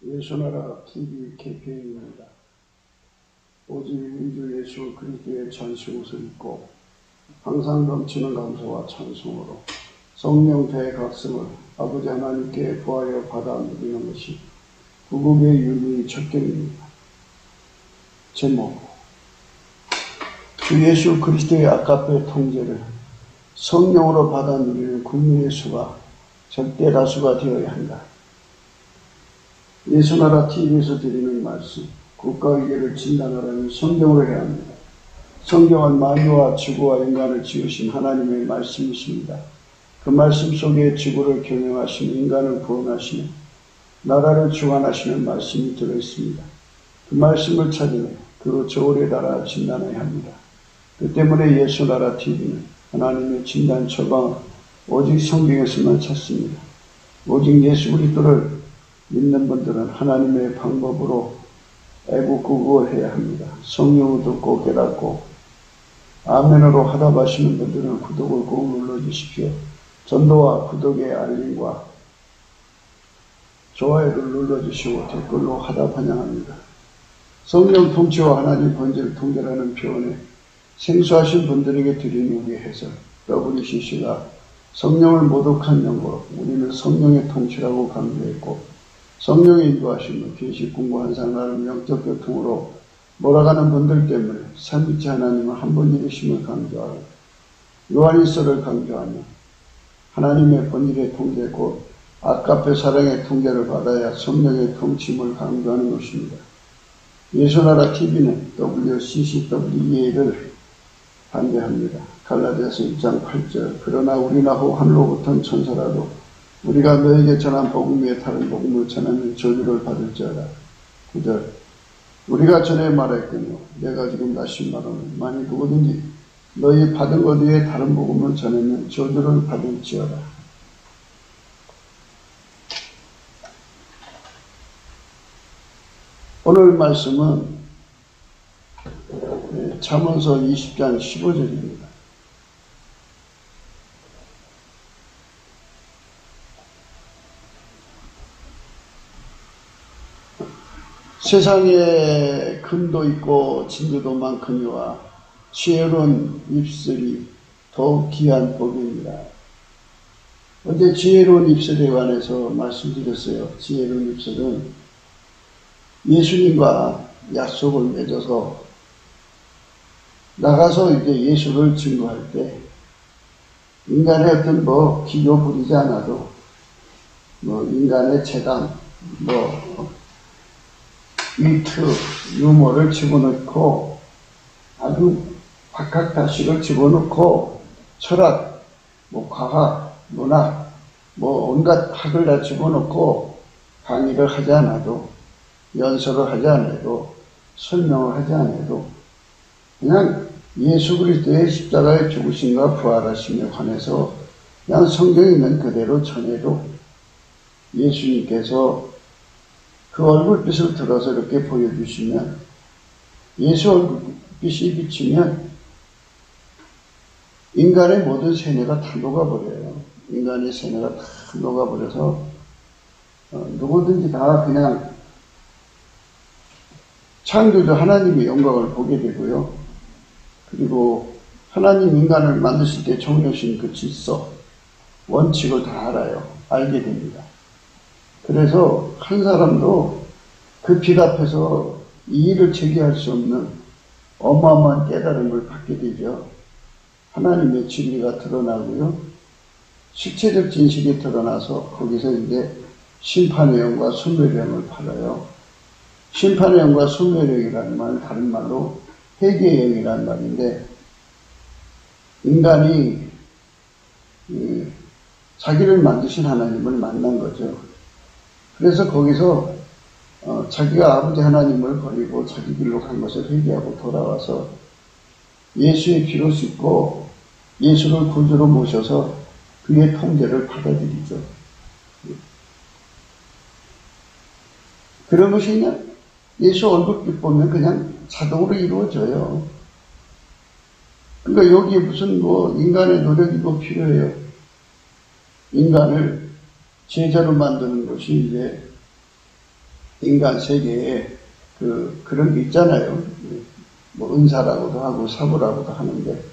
예수나라 TV KP입니다. 오직 우리 예수 그리스도의 전신 옷을 입고 항상 넘치는 감사와 찬송으로 성령 대각성을 아버지 하나님께 구하여 받아 누리는 것이 구국의 유미 척결입니다. 제목: 주 예수 그리스도의 아까페 통제를 성령으로 받아 누리는 국민의 수가 절대 다수가 되어야 한다. 예수나라 TV에서 드리는 말씀, 국가위기를 진단하라는 성경으로 해야 합니다. 성경은 만유와 지구와 인간을 지으신 하나님의 말씀이십니다. 그 말씀 속에 지구를 경영하시는 인간을 구원하시는 나라를 주관하시는 말씀이 들어있습니다. 그 말씀을 찾으며 그 저울에 따라 진단해야 합니다. 그 때문에 예수나라 TV는 하나님의 진단 처방을 오직 성경에서만 찾습니다. 오직 예수 그리스도를 믿는 분들은 하나님의 방법으로 애국구구해야 합니다. 성령을 듣고 깨닫고 아멘으로 화답하시는 분들은 구독을 꼭 눌러주십시오. 전도와 구독의 알림과 좋아요를 눌러주시고 댓글로 화답 환영합니다. 성령 통치와 하나님 본질 통제라는 표현에 생소하신 분들에게 드리는 우리 해설, WCC가 성령을 모독한 연구로 우리는 성령의 통치라고 강조했고, 성령의 인도하심을 계시 공부한 사람 영적 교통으로 몰아가는 분들 때문에 삼위체 하나님은 한 분이심을 강조하고, 요한일서를 강조하며 하나님의 본질의 통제고 아까페 사랑의 통제를 받아야 성령의 통치임을 강조하는 것입니다. 예수나라 TV는 WCCWEA를 반대합니다. 갈라디아서 1장 8절 그러나 우리나 후 하늘로부터는 천사라도 우리가 너에게 전한 복음 외에 다른 복음을 전하면 저주를 받을지어다. 9절 우리가 전에 말했거니와 내가 지금 다시 말하노니 만일 누구든지 너희 받은 것 외에 다른 복음을 전하면 저주를 받을지어다. 오늘 말씀은 잠언서 20장 15절입니다. 세상에 금도 있고 진주도 많거니와 지혜로운 입술이 더욱 귀한 복입니다. 어제 지혜로운 입술에 관해서 말씀드렸어요. 지혜로운 입술은 예수님과 약속을 맺어서 나가서 이제 예수를 증거할 때 인간의 어떤 기교 부리지 않아도 인간의 재단 위트, 유머를 집어넣고 아주 박학다식을 집어넣고 철학, 과학, 문학, 온갖 학을 다 집어넣고 강의를 하지 않아도 연설을 하지 않아도 설명을 하지 않아도 그냥 예수 그리스도의 십자가의 죽으심과 부활하심에 관해서 그냥 성경에 있는 그대로 전해도 예수님께서 그 얼굴빛을 들어서 이렇게 보여주시면 예수 얼굴빛이 비치면 인간의 모든 세뇌가 다 녹아버려요. 인간의 세뇌가 다 녹아버려서 누구든지 다 그냥 창조주 하나님의 영광을 보게 되고요. 그리고 하나님 인간을 만드실 때 정해주신 그 질서, 원칙을 다 알게 됩니다. 그래서 한 사람도 그 빛 앞에서 이의를 제기할 수 없는 어마어마한 깨달음을 받게 되죠. 하나님의 진리가 드러나고요. 실체적 진실이 드러나서 거기서 이제 심판의 영과 순멸의 영을 받아요. 심판의 영과 순멸의 영이라는 말은 다른 말로 회개의 영이라는 말인데, 인간이 자기를 만드신 하나님을 만난 거죠. 그래서 거기서 자기가 아버지 하나님을 버리고 자기 길로 간 것을 회개하고 돌아와서 예수의 피로 씻고 예수를 구주로 모셔서 그의 통제를 받아들이죠. 그런 것이 그냥 예수 얼굴빛 보면 그냥 자동으로 이루어져요. 그러니까 여기에 무슨 인간의 노력이 필요해요. 인간을 제자로 만드는 것이 이제 인간 세계에 그런 게 있잖아요. 뭐 은사라고도 하고 사부라고도 하는데,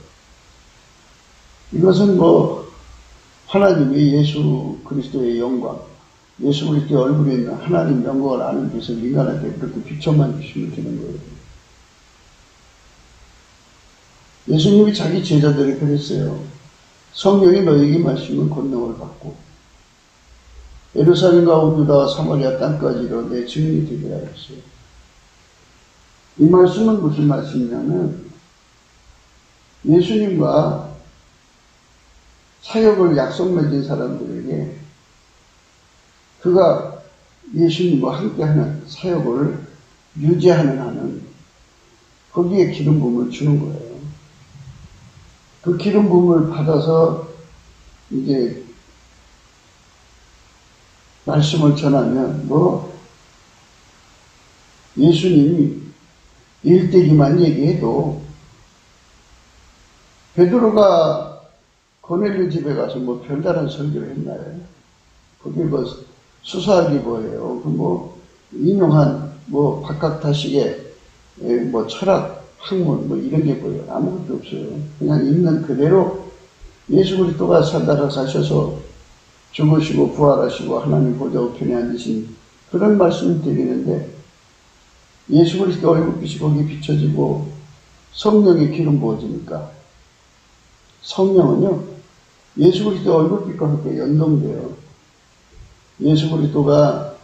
이것은 뭐 하나님이 예수 그리스도의 영광, 예수 그리스도의 얼굴에 있는 하나님 영광을 아는 데서 인간한테 그렇게 비춰만 주시면 되는 거예요. 예수님이 자기 제자들이 그랬어요. 성령이 너에게 마시면 권능을 받고 예루살렘과 온 유다와 사마리아 땅까지로 내 증인이 되게 하였어요. 이 말씀은 무슨 말씀이냐면 예수님과 사역을 약속 맺은 사람들에게 그가 예수님과 함께하는 사역을 유지하는 한은 거기에 기름 부음을 주는 거예요. 그 기름 부음을 받아서 이제 말씀을 전하면 예수님이 일대기만 얘기해도 베드로가 고넬료 집에 가서 별다른 설교를 했나요? 거기 수사하기 뭐예요? 인용한 박학다식의 철학, 학문 이런 게 보여요. 아무것도 없어요. 그냥 있는 그대로 예수 그리스도가 살아가셔서 죽으시고 부활하시고 하나님 보좌 우편에 앉으신 그런 말씀이 되겠는데 예수 그리스도 얼굴빛이 거기 비춰지고 성령의 기름 부어지니까 성령은요 예수 그리스도 얼굴빛과 함께 연동돼요. 예수 그리스도가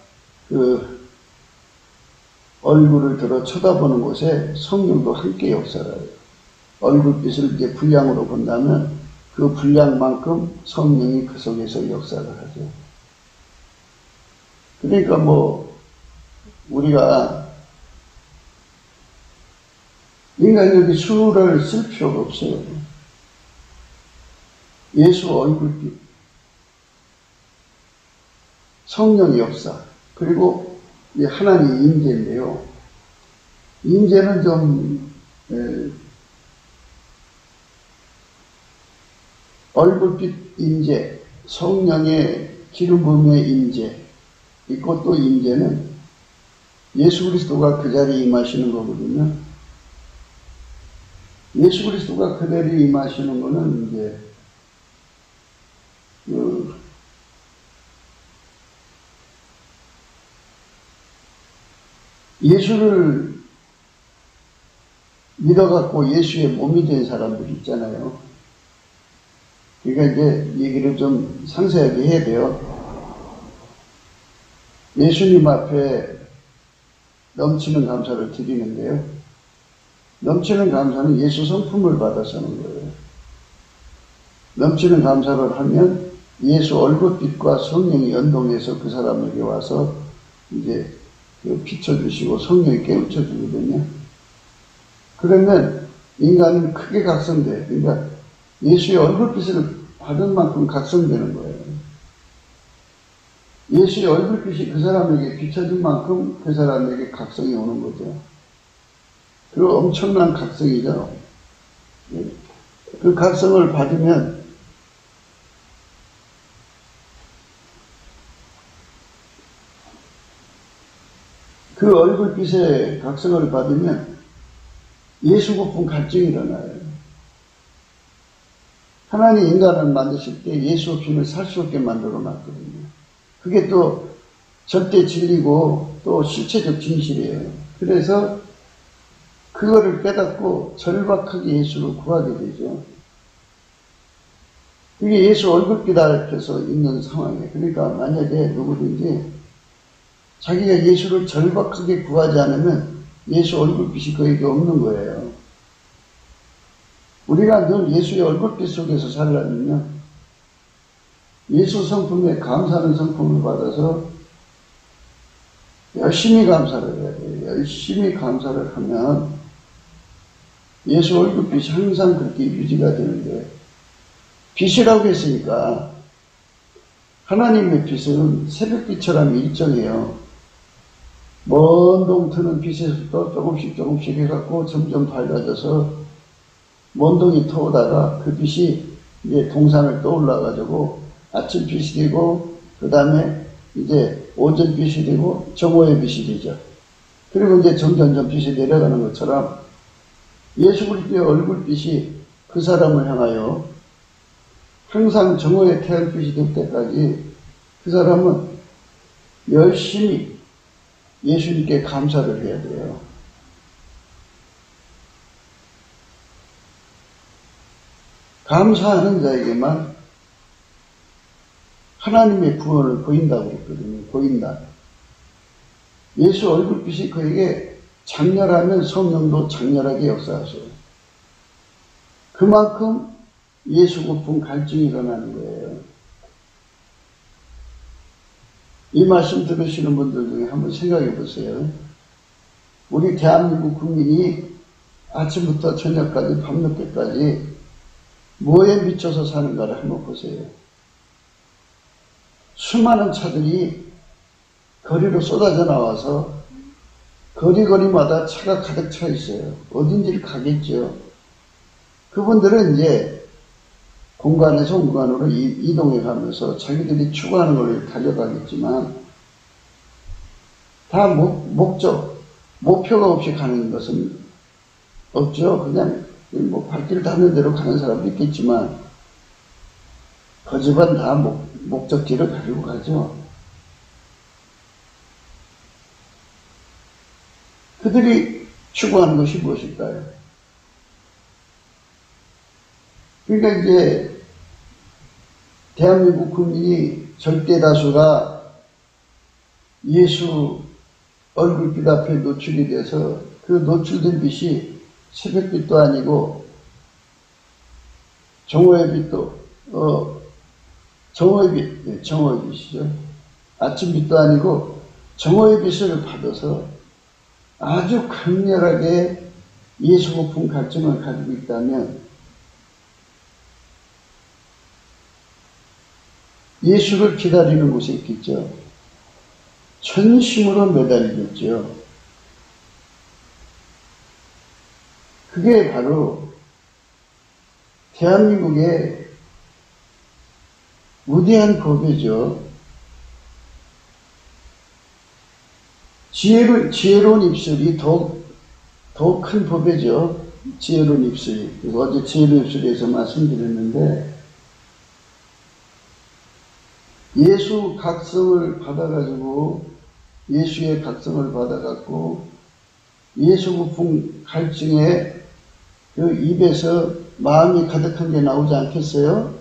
얼굴을 들어 쳐다보는 곳에 성령도 함께 역사를 해요. 얼굴빛을 이제 분량으로 본다면 그 분량만큼 성령이 그 속에서 역사를 하죠. 그러니까 우리가 인간력이 수를 쓸 필요가 없어요. 예수 얼굴빛, 성령의 역사, 그리고 하나님의 임재인데요. 임재는 좀 얼굴빛 임재, 성령의 기름 부음의 임재, 이것도 임재는 예수 그리스도가 그 자리에 임하시는 거거든요. 예수 그리스도가 그 자리에 임하시는 거는 이제 예수를 믿어갖고 예수의 몸이 된 사람들 있잖아요. 그러니까 이제 얘기를 좀 상세하게 해야 돼요. 예수님 앞에 넘치는 감사를 드리는데요. 넘치는 감사는 예수 성품을 받아서 하는 거예요. 넘치는 감사를 하면 예수 얼굴빛과 성령이 연동해서 그 사람에게 와서 이제 비춰주시고 성령이 깨우쳐주거든요. 그러면 인간은 크게 각성돼요. 그러니까 예수의 얼굴빛을 받은 만큼 각성되는 거예요. 예수의 얼굴빛이 그 사람에게 비춰진 만큼 그 사람에게 각성이 오는 거죠. 그 엄청난 각성이죠. 그 각성을 받으면 그 얼굴빛의 각성을 받으면 예수 고픈 갈증이 일어나요. 하나님 인간을 만드실 때 예수 없이는 살 수 없게 만들어 놨거든요. 그게 또 절대 진리고 또 실체적 진실이에요. 그래서 그거를 깨닫고 절박하게 예수를 구하게 되죠. 그게 예수 얼굴빛 앞에서 있는 상황이에요. 그러니까 만약에 누구든지 자기가 예수를 절박하게 구하지 않으면 예수 얼굴빛이 그에게 없는 거예요. 우리가 늘 예수의 얼굴빛 속에서 살려면 예수 성품에 감사하는 성품을 받아서 열심히 감사를 해야 돼요. 열심히 감사를 하면 예수 얼굴빛이 항상 그렇게 유지가 되는데 빛이라고 했으니까 하나님의 빛은 새벽빛처럼 일정해요. 먼 동 트는 빛에서부터 조금씩 해갖고 점점 밝아져서 먼 동이 터오다가 그 빛이 이제 동산을 떠올라가지고 아침빛이 되고 그 다음에 이제 오전빛이 되고 정오의 빛이 되죠. 그리고 이제 점점점 빛이 내려가는 것처럼 예수 그리스도의 얼굴빛이 그 사람을 향하여 항상 정오의 태양빛이 될 때까지 그 사람은 열심히 예수님께 감사를 해야 돼요. 감사하는 자에게만 하나님의 구원을 보인다고 그랬거든요. 보인다. 예수 얼굴빛이 그에게 장렬하면 성령도 장렬하게 역사하셔요. 그만큼 예수 고품 갈증이 일어나는 거예요. 이 말씀 들으시는 분들 중에 한번 생각해 보세요. 우리 대한민국 국민이 아침부터 저녁까지 밤늦게까지 뭐에 미쳐서 사는가를 한번 보세요. 수많은 차들이 거리로 쏟아져 나와서 거리마다 차가 가득 차 있어요. 어딘지를 가겠죠. 그분들은 이제 공간에서 공간으로 이동해 가면서 자기들이 추구하는 걸 달려가겠지만 다 목표가 없이 가는 것은 없죠. 그냥 뭐 발길 닿는 대로 가는 사람도 있겠지만 그 집안 다 목적지를 가지고 가죠. 그들이 추구하는 것이 무엇일까요? 그러니까 이제 대한민국 국민이 절대 다수가 예수 얼굴빛 앞에 노출이 돼서 그 노출된 빛이 새벽빛도 아니고 정오의 빛도 정오의 빛이죠. 아침빛도 아니고 정오의 빛을 받아서 아주 강렬하게 예수 고품 갈증을 가지고 있다면 예수를 기다리는 곳에 있겠죠. 전심으로 매달리겠죠. 그게 바로 대한민국의 위대한 법이죠. 지혜로운 입술이 더욱 큰 법이죠. 지혜로운 입술이. 어제 지혜로운 입술에서 말씀드렸는데 예수 각성을 받아가지고 예수의 각성을 받아갖고 예수 고품 갈증에 그 입에서 마음이 가득한 게 나오지 않겠어요?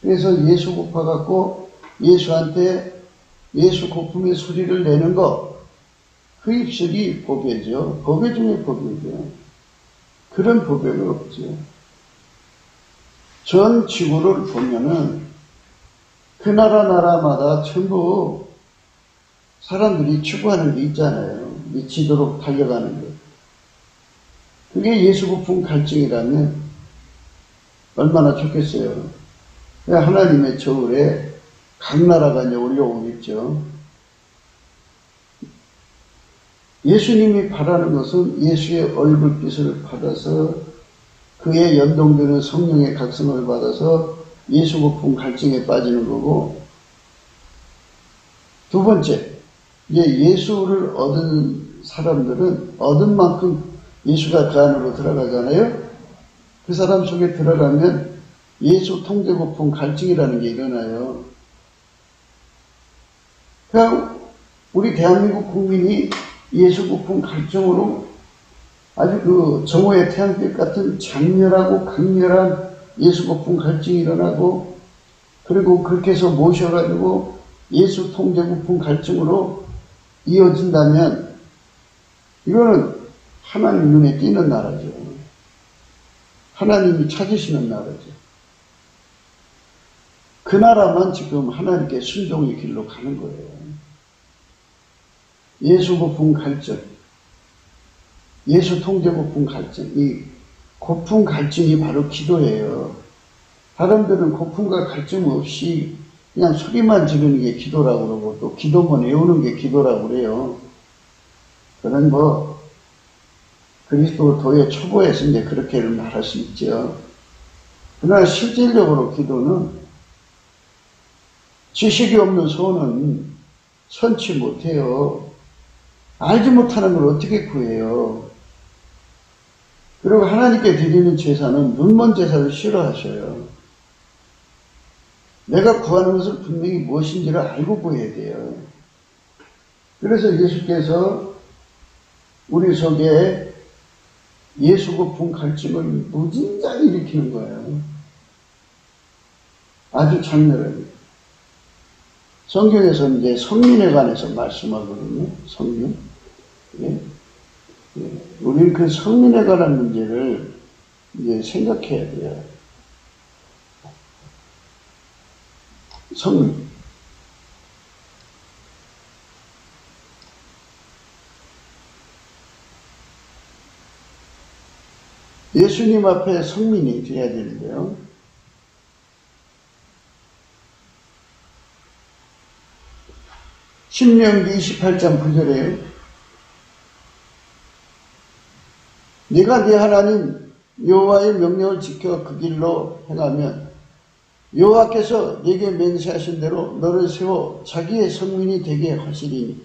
그래서 예수 고파갖고 예수한테 예수 고품의 소리를 내는 것, 그 입술이 법이죠. 법의 중에 법이죠. 그런 법이 없죠. 전 지구를 보면은 그 나라마다 전부 사람들이 추구하는 게 있잖아요. 미치도록 달려가는 것. 그게 예수 고품 갈증이라면 얼마나 좋겠어요. 하나님의 저울에 각 나라가 이제 올려오겠죠. 예수님이 바라는 것은 예수의 얼굴빛을 받아서 그에 연동되는 성령의 각성을 받아서 예수 고품 갈증에 빠지는 거고, 두 번째, 이제 예수를 얻은 사람들은 얻은 만큼 예수가 그 안으로 들어가잖아요. 그 사람 속에 들어가면 예수 통제 고품 갈증이라는 게 일어나요. 그냥 우리 대한민국 국민이 예수 고품 갈증으로 아주 그 정오의 태양빛 같은 장렬하고 강렬한 예수 고품 갈증이 일어나고, 그리고 그렇게 해서 모셔가지고 예수 통제 고품 갈증으로 이어진다면 이거는 하나님 눈에 띄는 나라죠. 하나님이 찾으시는 나라죠. 그 나라만 지금 하나님께 순종의 길로 가는 거예요. 예수 고품 갈증, 예수 통제 고품 갈증, 이 고품 갈증이 바로 기도예요. 사람들은 고품과 갈증 없이 그냥 소리만 지르는 게 기도라고 그러고 또 기도만 외우는 게 기도라고 그래요. 그런 그리스도의 초보에서 이제 그렇게 말할 수 있죠. 그러나 실질적으로 기도는 지식이 없는 소는 선치 못해요. 알지 못하는 걸 어떻게 구해요? 그리고 하나님께 드리는 제사는 눈먼 제사를 싫어하셔요. 내가 구하는 것은 분명히 무엇인지를 알고 구해야 돼요. 그래서 예수께서 우리 속에 예수고 분 갈증을 무진장히 일으키는 거예요. 아주 장렬하게. 성경에서 이제 성민에 관해서 말씀하거든요. 성민. 예. 예. 우리는 그 성민에 관한 문제를 이제 생각해야 돼요. 성민. 예수님 앞에 성민이 돼야 되는데요. 신명기 28장 9절에요. 네가 네 하나님 여호와의 명령을 지켜 그 길로 행하면 여호와께서 네게 맹세하신 대로 너를 세워 자기의 성민이 되게 하시리니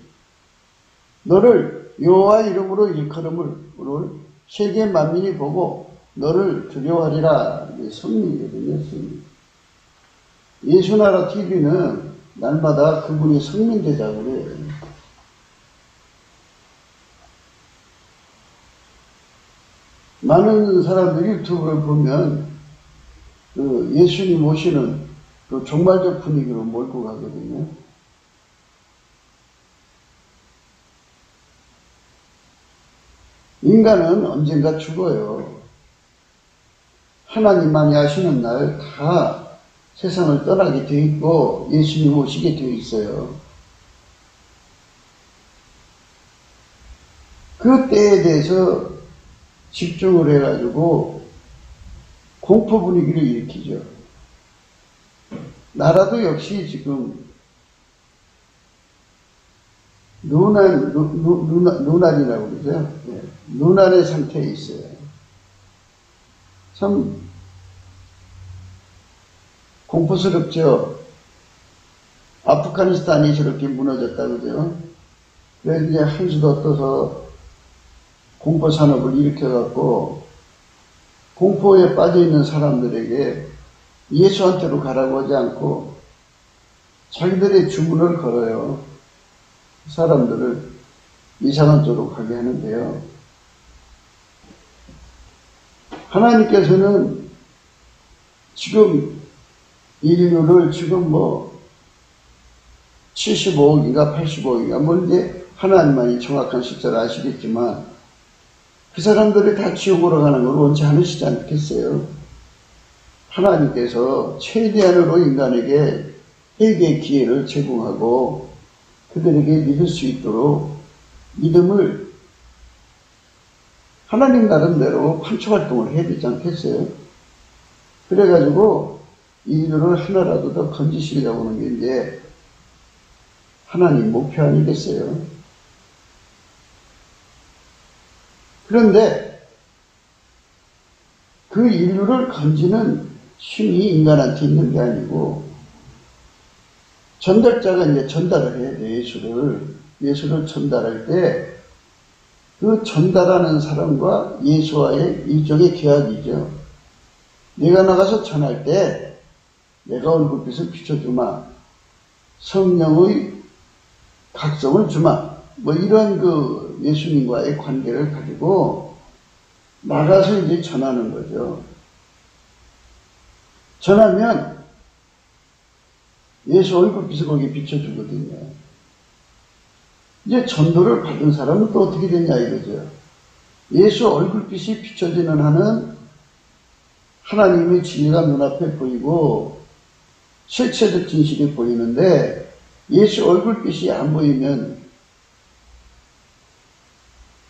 너를 여호와 이름으로 일컬음을 세계 만민이 보고 너를 두려워하리라. 성민이거든요. 성민. 예수나라 TV는 날마다 그분이 성민되자고 그래요. 많은 사람들이 유튜브를 보면 그 예수님 오시는 그 종말적 분위기로 몰고 가거든요. 인간은 언젠가 죽어요. 하나님만이 아시는 날 다 세상을 떠나게 되어 있고 예수님 오시게 되어 있어요. 그 때에 대해서 집중을 해가지고 공포 분위기를 일으키죠. 나라도 역시 지금 눈알이라고 그러죠. 예. 눈알의 상태에 있어요. 참 공포스럽죠. 아프가니스탄이 저렇게 무너졌다 그러죠. 그래서 이제 한수도 떠서 공포산업을 일으켜갖고 공포에 빠져있는 사람들에게 예수한테로 가라고 하지 않고 자기들의 주문을 걸어요. 사람들을 이상한 쪽으로 가게 하는데요. 하나님께서는 지금 인류를 지금 75억인가 85억인가 이제 하나님만이 정확한 숫자를 아시겠지만 그 사람들이 다 지옥으로 가는 걸 원치 않으시지 않겠어요? 하나님께서 최대한으로 인간에게 회개의 기회를 제공하고 그들에게 믿을 수 있도록 믿음을 하나님 나름대로 판초활동을 해야 되지 않겠어요? 그래가지고 인류를 하나라도 더 건지시려고 하는 게 이제 하나님 목표 아니겠어요? 그런데 그 인류를 건지는 힘이 인간한테 있는 게 아니고 전달자가 이제 전달을 해야 돼. 예수를 전달할 때 그 전달하는 사람과 예수와의 일종의 계약이죠. 내가 나가서 전할 때 내가 얼굴빛을 비춰주마, 성령의 각성을 주마, 이런 그 예수님과의 관계를 가지고 나가서 이제 전하는 거죠. 전하면 예수 얼굴빛을 거기에 비춰주거든요. 이제 전도를 받은 사람은 또 어떻게 되냐 이거죠. 예수 얼굴빛이 비춰지는 한은 하나님의 진리가 눈앞에 보이고 실체적 진실이 보이는데 예수 얼굴빛이 안 보이면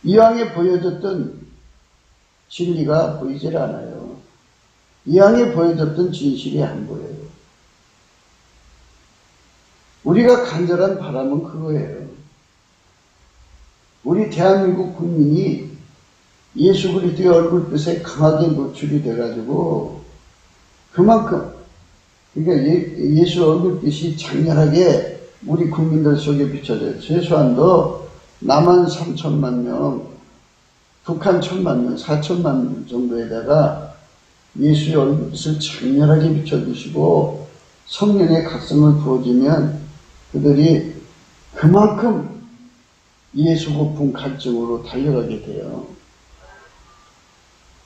이왕에 보여졌던 진리가 보이질 않아요. 이왕에 보여졌던 진실이 안 보여요. 우리가 간절한 바람은 그거예요. 우리 대한민국 국민이 예수 그리스도의 얼굴빛에 강하게 노출이 돼가지고 그만큼 그러니까 예수 얼굴빛이 장렬하게 우리 국민들 속에 비춰져요. 최소한도 남한 3천만 명, 북한 1,000만 명, 4천만 명 정도에다가 예수의 얼굴빛을 장렬하게 비춰주시고 성령의 각성을 부어주면 그들이 그만큼 예수 고품 갈증으로 달려가게 돼요.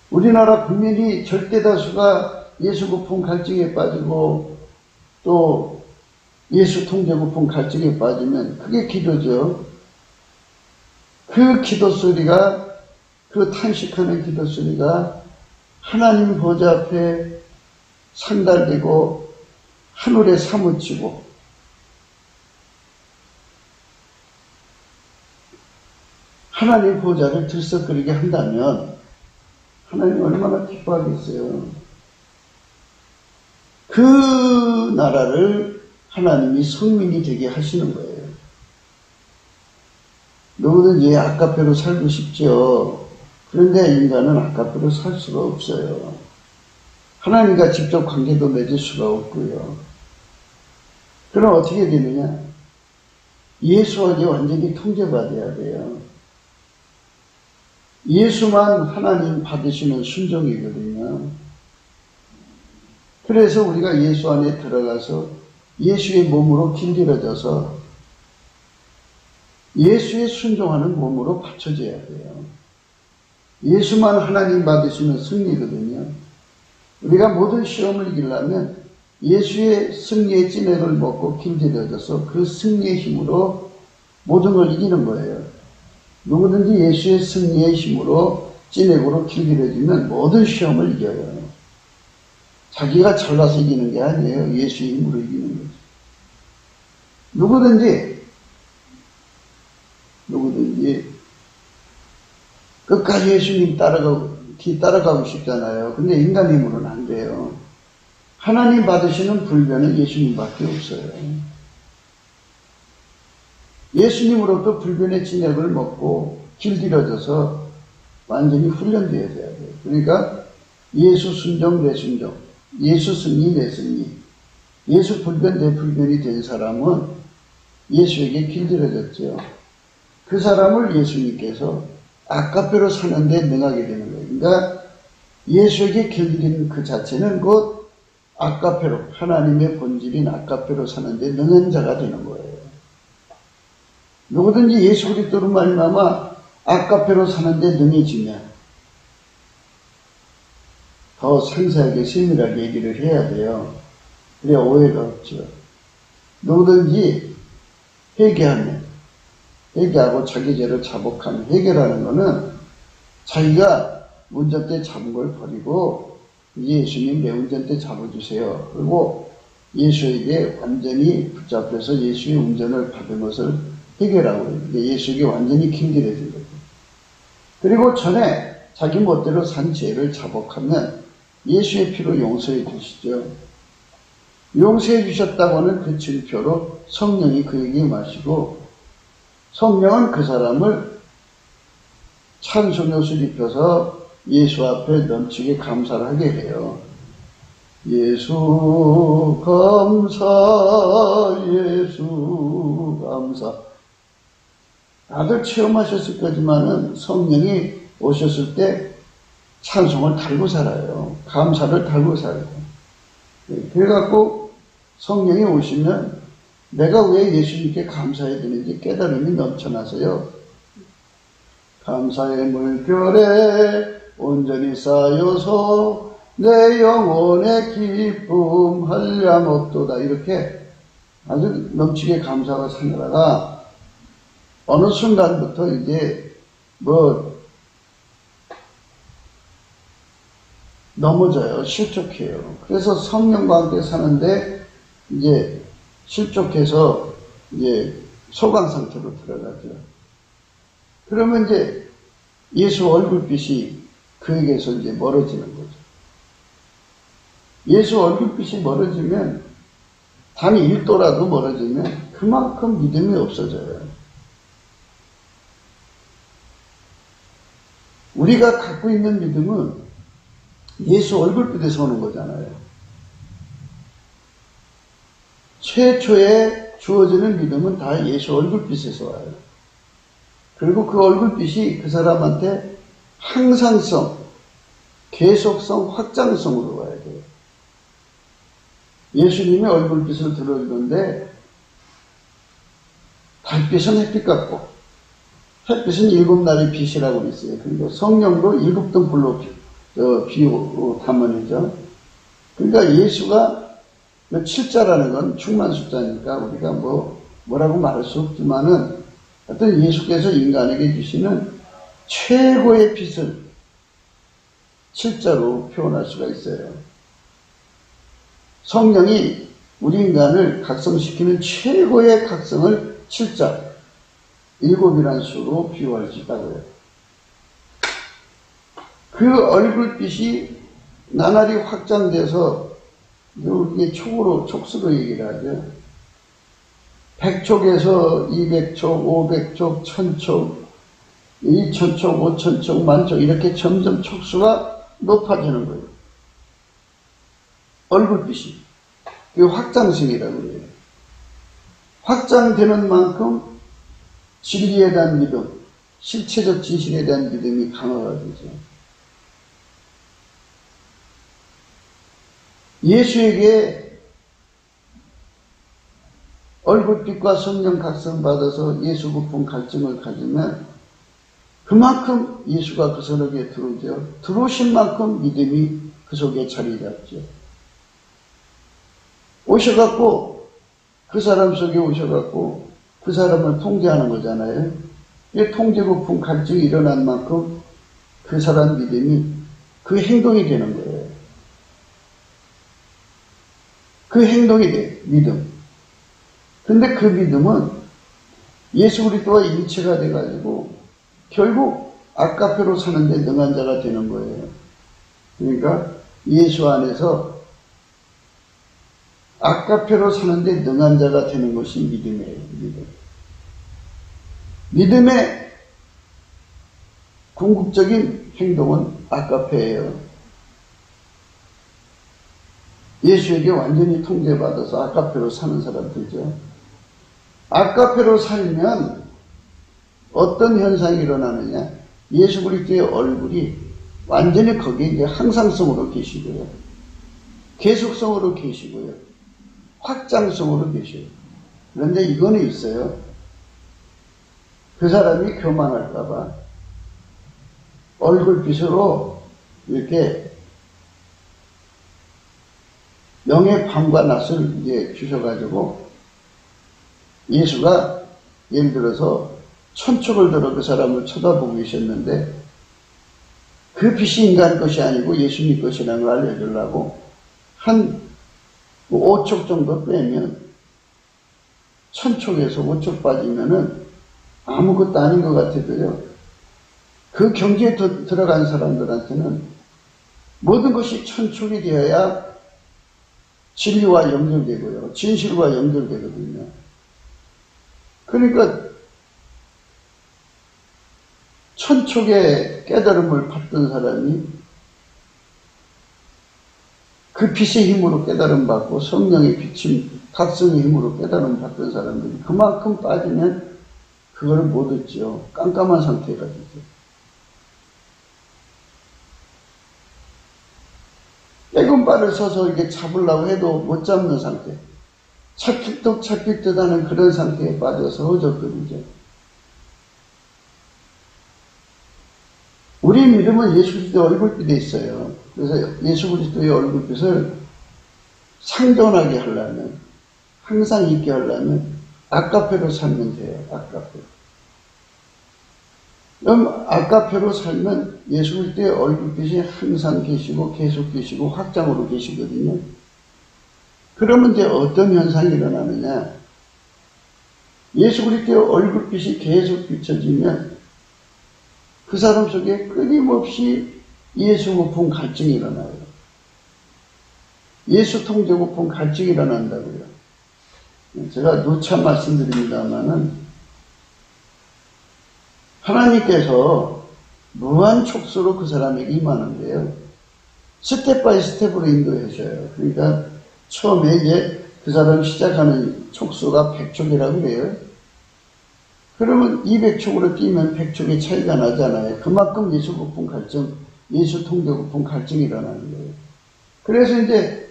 우리나라 국민이 절대 다수가 예수 고품 갈증에 빠지고 또 예수 통제 고품 갈증에 빠지면 그게 기도죠. 그 기도 소리가, 그 탄식하는 기도 소리가 하나님 보좌 앞에 상달되고 하늘에 사무치고 하나님 보좌를 들썩거리게 한다면 하나님 얼마나 기뻐하겠어요. 그 나라를 하나님이 성민이 되게 하시는 거예요. 누구든 아까페로 살고 싶죠. 그런데 인간은 아까페로 살 수가 없어요. 하나님과 직접 관계도 맺을 수가 없고요. 그럼 어떻게 되느냐? 예수에게 완전히 통제받아야 돼요. 예수만 하나님 받으시는 순종이거든요. 그래서 우리가 예수 안에 들어가서 예수의 몸으로 길들여져서 예수의 순종하는 몸으로 받쳐져야 돼요. 예수만 하나님 받으시는 승리거든요. 우리가 모든 시험을 이기려면 예수의 승리의 찌뇌를 먹고 길들여져서 그 승리의 힘으로 모든 걸 이기는 거예요. 누구든지 예수의 승리의 힘으로 찌뇌고로 길들여지면 모든 시험을 이겨요. 자기가 잘나서 이기는 게 아니에요. 예수의 힘으로 이기는 거죠. 누구든지 끝까지 예수님 따라가고 싶잖아요. 근데 인간 힘으로는 안 돼요. 하나님 받으시는 불변은 예수님밖에 없어요. 예수님으로부터 불변의 진액을 먹고 길들여져서 완전히 훈련되어야 돼요. 그러니까 예수 순종 내 순종, 예수 승리 내 승리, 예수 불변 내 불변이 된 사람은 예수에게 길들여졌죠. 그 사람을 예수님께서 아까페로 사는데 능하게 되는 거예요. 그러니까 예수에게 길들이는 그 자체는 곧 아까페로, 하나님의 본질인 아까페로 사는데 능한 자가 되는 거예요. 누구든지 예수 그리스도로 말미암아 아까페로 사는데 능해지면 더 상세하게 세밀하게 얘기를 해야 돼요. 그래야 오해가 없죠. 누구든지 회개하고 자기 죄를 자복하는 회개라는 것은 자기가 운전 때 잡은 걸 버리고 예수님 내 운전 때 잡아주세요. 그리고 예수에게 완전히 붙잡혀서 예수의 운전을 받은 것을 회개라고 해요. 예수에게 완전히 길들여진 거죠. 그리고 전에 자기 멋대로 산 죄를 자복하면 예수의 피로 용서해 주시죠. 용서해 주셨다고 하는 그 증표로 성령이 그에게 마시고 성령은 그 사람을 찬송옷을 입혀서 예수 앞에 넘치게 감사를 하게 해요. 예수 감사, 예수 감사. 다들 체험하셨을 거지만은 성령이 오셨을 때 찬송을 달고 살아요. 감사를 달고 살아요. 그래갖고 성령이 오시면 내가 왜 예수님께 감사해야 되는지 깨달음이 넘쳐나서요. 감사의 물결에 온전히 쌓여서 내 영혼의 기쁨 한량없도다. 이렇게 아주 넘치게 감사가 사느라가 어느 순간부터 이제 넘어져요. 실족해요. 그래서 성령과 함께 사는데 이제 실족해서 이제 소강 상태로 들어가죠. 그러면 이제 예수 얼굴빛이 그에게서 이제 멀어지는 거죠. 예수 얼굴빛이 멀어지면 단 1도라도 멀어지면 그만큼 믿음이 없어져요. 우리가 갖고 있는 믿음은 예수 얼굴빛에서 오는 거잖아요. 최초의 주어지는 믿음은 다 예수 얼굴빛에서 와요. 그리고 그 얼굴빛이 그 사람한테 항상성, 계속성, 확장성으로 와야 돼요. 예수님의 얼굴빛을 들어주는데 달빛은 햇빛 같고 햇빛은 7날의 빛이라고 그랬어요. 그리고 성령도 7등불로 담은이죠. 그러니까 예수가 7자라는 건 충만 숫자니까 우리가 뭐라고 말할 수 없지만은 어떤 예수께서 인간에게 주시는 최고의 빛을 7자로 표현할 수가 있어요. 성령이 우리 인간을 각성시키는 최고의 각성을 7자, 7이라는 수로 비유할 수 있다고요. 그 얼굴빛이 나날이 확장돼서 이게 촉수로 얘기를 하죠. 100촉에서 200촉, 500촉, 1000촉, 2000촉, 5000촉, 만촉 이렇게 점점 촉수가 높아지는 거예요. 얼굴빛이. 이게 확장성이라고 해요. 확장되는 만큼 진리에 대한 믿음, 실체적 진실에 대한 믿음이 강화가 되죠. 예수에게 얼굴빛과 성령 각성 받아서 예수 부품 갈증을 가지면 그만큼 예수가 그 속에 들어오죠. 들어오신 만큼 믿음이 그 속에 자리 잡죠. 오셔갖고 그 사람 속에 오셔갖고 그 사람을 통제하는 거잖아요. 이 통제 부품 갈증이 일어난 만큼 그 사람 믿음이 그 행동이 되는 거예요. 그 행동이 돼, 믿음. 근데 그 믿음은 예수 그리스도와 일체가 돼가지고 결국 아까페로 사는데 능한 자가 되는 거예요. 그러니까 예수 안에서 아까페로 사는데 능한 자가 되는 것이 믿음이에요. 믿음. 믿음의 궁극적인 행동은 아까페예요. 예수에게 완전히 통제받아서 아까페로 사는 사람들이죠. 아까페로 살면 어떤 현상이 일어나느냐? 예수 그리스도의 얼굴이 완전히 거기에 이제 항상성으로 계시고요. 계속성으로 계시고요. 확장성으로 계셔요. 그런데 이거는 있어요. 그 사람이 교만할까봐 얼굴빛으로 이렇게 영의 밤과 낮을 이제 주셔가지고 예수가 예를 들어서 천축을 들어 그 사람을 쳐다보고 계셨는데 그 빛이 인간 것이 아니고 예수님 것이라는 걸 알려주려고 한 5촉 정도 빼면 1000촉에서 5촉 빠지면은 아무것도 아닌 것 같아도요. 그 경지에 들어간 사람들한테는 모든 것이 1000촉이 되어야 진리와 연결되고요. 진실과 연결되거든요. 그러니까 1000촉의 깨달음을 받던 사람이 그 빛의 힘으로 깨달음 받고 성령의 빛임, 각성의 힘으로 깨달음 받던 사람들이 그만큼 빠지면 그걸 못 얻죠. 깜깜한 상태가 되죠. 빼금발을 서서 이렇게 잡으려고 해도 못 잡는 상태. 잡힐 듯 하는 그런 상태에 빠져서 허적거리죠. 우리 믿음은 예수 그리스도의 얼굴빛에 있어요. 그래서 예수 그리스도의 얼굴빛을 상존하게 하려면, 항상 있게 하려면 아까페로 살면 돼요. 아까페로. 그럼 아까페로 살면 예수 그리스도의 얼굴빛이 항상 계시고 계속 계시고 확장으로 계시거든요. 그러면 이제 어떤 현상이 일어나느냐? 예수 그리스도의 얼굴빛이 계속 비춰지면 그 사람 속에 끊임없이 예수 부품 갈증이 일어나요. 예수 통제 부품 갈증이 일어난다고요. 제가 누차 말씀드립니다만은 하나님께서 무한 촉수로 그 사람에게 임하는데요. 스텝 바이 스텝으로 인도하셔요. 그러니까 처음에 이제 그 사람 시작하는 촉수가 100촉이라고 그래요. 그러면 200촉으로 뛰면 100촉의 차이가 나잖아요. 그만큼 예수 고품 갈증, 예수 통제 고품 갈증이 일어나는 거예요. 그래서 이제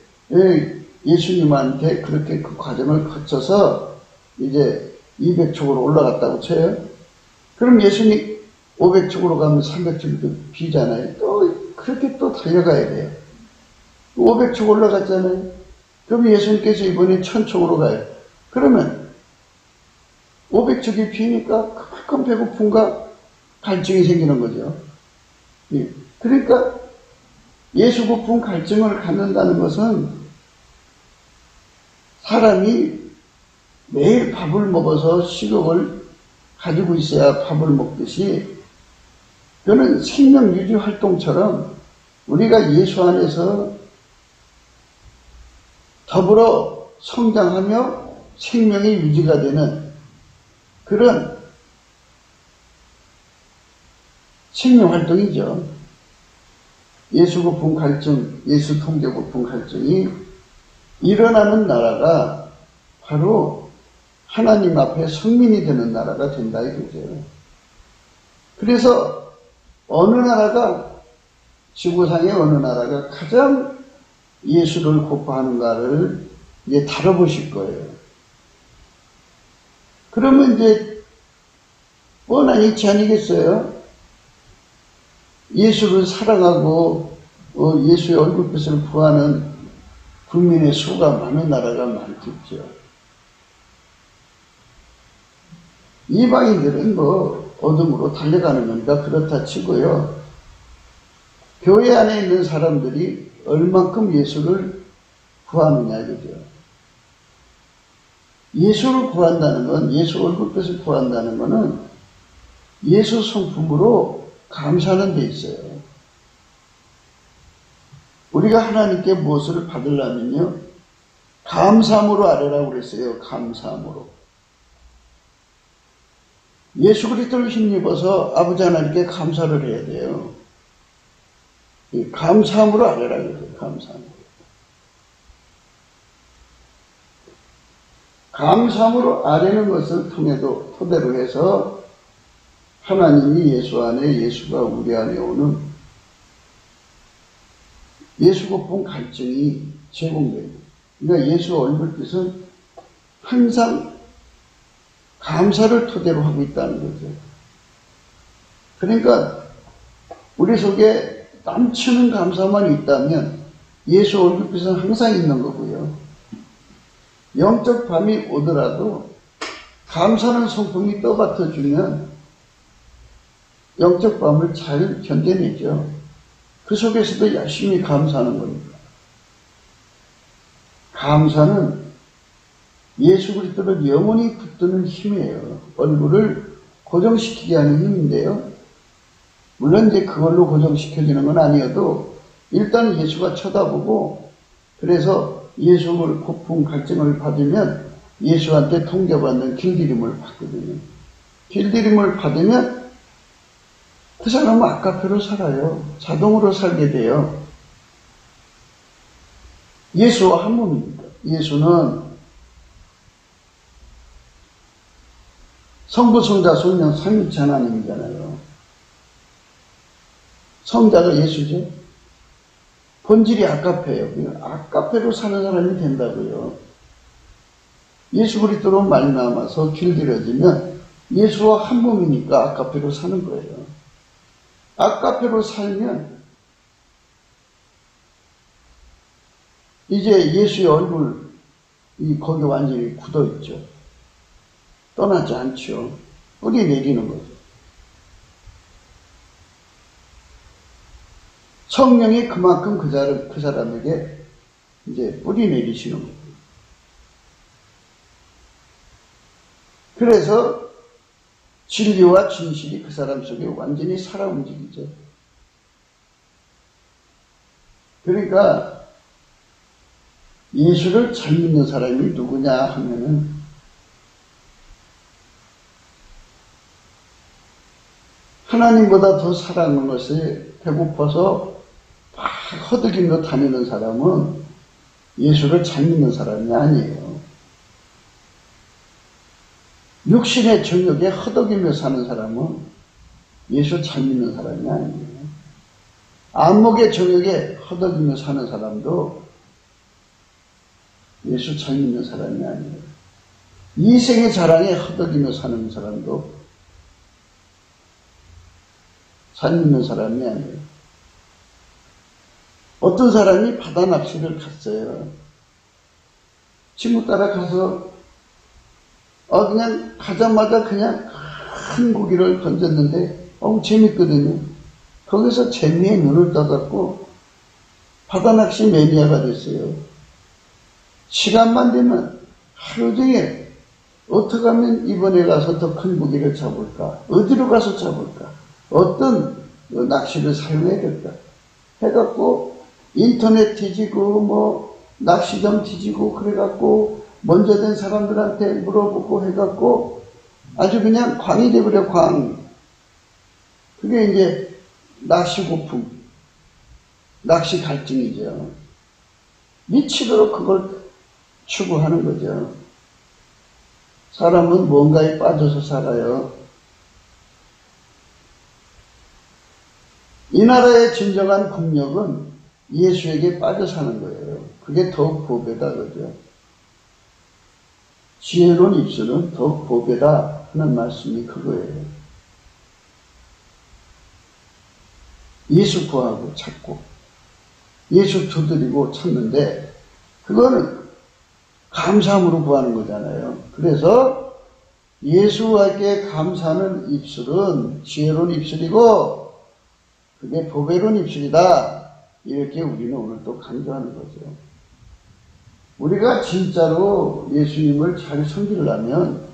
예수님한테 그렇게 그 과정을 거쳐서 이제 200촉으로 올라갔다고 쳐요. 그럼 예수님 500촉으로 가면 300촉이 비잖아요. 또 그렇게 또 달려가야 돼요. 500촉 올라갔잖아요. 그럼 예수님께서 이번에 1000촉으로 가요. 그러면 500촉이 비니까 그만큼 배고픔과 갈증이 생기는 거죠. 그러니까 예수 고품 갈증을 갖는다는 것은 사람이 매일 밥을 먹어서 식욕을 가지고 있어야 밥을 먹듯이, 그는 생명 유지 활동처럼 우리가 예수 안에서 더불어 성장하며 생명이 유지가 되는 그런 생명 활동이죠. 예수 고품 갈증, 예수 통제 고품 갈증이 일어나는 나라가 바로 하나님 앞에 성민이 되는 나라가 된다 이거죠. 그래서 어느 나라가, 지구상의 어느 나라가 가장 예수를 고파하는가를 이제 다뤄보실 거예요. 그러면 이제 뻔한 이치 아니겠어요? 예수를 사랑하고 예수의 얼굴빛을 구하는 국민의 수가 많은 나라가 많겠죠. 이방인들은 어둠으로 달려가는 거니까 그렇다 치고요. 교회 안에 있는 사람들이 얼만큼 예수를 구하느냐 이거죠. 예수를 구한다는 건, 예수 얼굴빛을 구한다는 것은 예수 성품으로 감사하는 데 있어요. 우리가 하나님께 무엇을 받으려면요, 감사함으로 아뢰라고 그랬어요. 감사함으로. 예수 그리스도를 힘입어서 아버지 하나님께 감사를 해야 돼요. 감사함으로 아뢰라고 그랬어요. 감사함으로. 감사함으로 아뢰는 것을 토대로 해서 하나님이 예수 안에, 예수가 우리 안에 오는 예수 고품 갈증이 제공됩니다. 그러니까 예수 얼굴빛은 항상 감사를 토대로 하고 있다는 거죠. 그러니까 우리 속에 넘치는 감사만 있다면 예수 얼굴빛은 항상 있는 거고요. 영적 밤이 오더라도 감사는 성품이 떠받쳐주면 영적 밤을 잘 견뎌내죠. 그 속에서도 열심히 감사하는 겁니다. 감사는 예수 그리스도를 영원히 붙드는 힘이에요. 얼굴을 고정시키게 하는 힘인데요. 물론 이제 그걸로 고정시켜지는 건 아니어도 일단 예수가 쳐다보고, 그래서 예수를 고품 갈증을 받으면 예수한테 통제받는 길들임을 받거든요. 길들임을 받으면 그 사람은 아까페로 살아요. 자동으로 살게 돼요. 예수와 한 몸입니다. 예수는 성부, 성자, 성령, 삼위일체 하나님이잖아요. 성자가 예수죠. 본질이 아까페예요. 아까페로 사는 사람이 된다고요. 예수 그리스도로 말미암아서 길들여지면 예수와 한 몸이니까 아까페로 사는 거예요. 아까페로 살면 이제 예수의 얼굴이 거기 완전히 굳어 있죠. 떠나지 않죠. 뿌리 내리는 거죠. 성령이 그만큼 그 사람에게 이제 뿌리 내리시는 거예요. 그래서 진리와 진실이 그 사람 속에 완전히 살아 움직이죠. 그러니까 예수를 잘 믿는 사람이 누구냐 하면은 하나님보다 더 사랑하는 것에 배고파서 막 허들이며 다니는 사람은 예수를 잘 믿는 사람이 아니에요. 육신의 정욕에 허덕이며 사는 사람은 예수 잘 믿는 사람이 아니에요. 안목의 정욕에 허덕이며 사는 사람도 예수 잘 믿는 사람이 아니에요. 이생의 자랑에 허덕이며 사는 사람도 잘 믿는 사람이 아니에요. 어떤 사람이 바다 낚시를 갔어요. 친구 따라가서 그냥 가자마자 그냥 큰 고기를 던졌는데 재밌거든요. 거기서 재미에 눈을 떠갖고 바다 낚시 매니아가 됐어요. 시간만 되면 하루 종일 어떻게 하면 이번에 가서 더 큰 고기를 잡을까? 어디로 가서 잡을까? 어떤 낚시를 사용해야 될까? 해갖고 인터넷 뒤지고 낚시점 뒤지고 그래갖고 먼저 된 사람들한테 물어보고 해갖고 아주 그냥 광이 돼버려, 광. 그게 이제 낚시 고품, 낚시 갈증이죠. 미치도록 그걸 추구하는 거죠. 사람은 뭔가에 빠져서 살아요. 이 나라의 진정한 국력은 예수에게 빠져 사는 거예요. 그게 더욱 보배다 그러죠. 지혜로운 입술은 더욱 보배다 하는 말씀이 그거예요. 예수 구하고 찾고 예수 두드리고 찾는데 그거는 감사함으로 구하는 거잖아요. 그래서 예수에게 감사하는 입술은 지혜로운 입술이고 그게 보배로운 입술이다. 이렇게 우리는 오늘 또 강조하는 거죠. 우리가 진짜로 예수님을 잘 섬기려면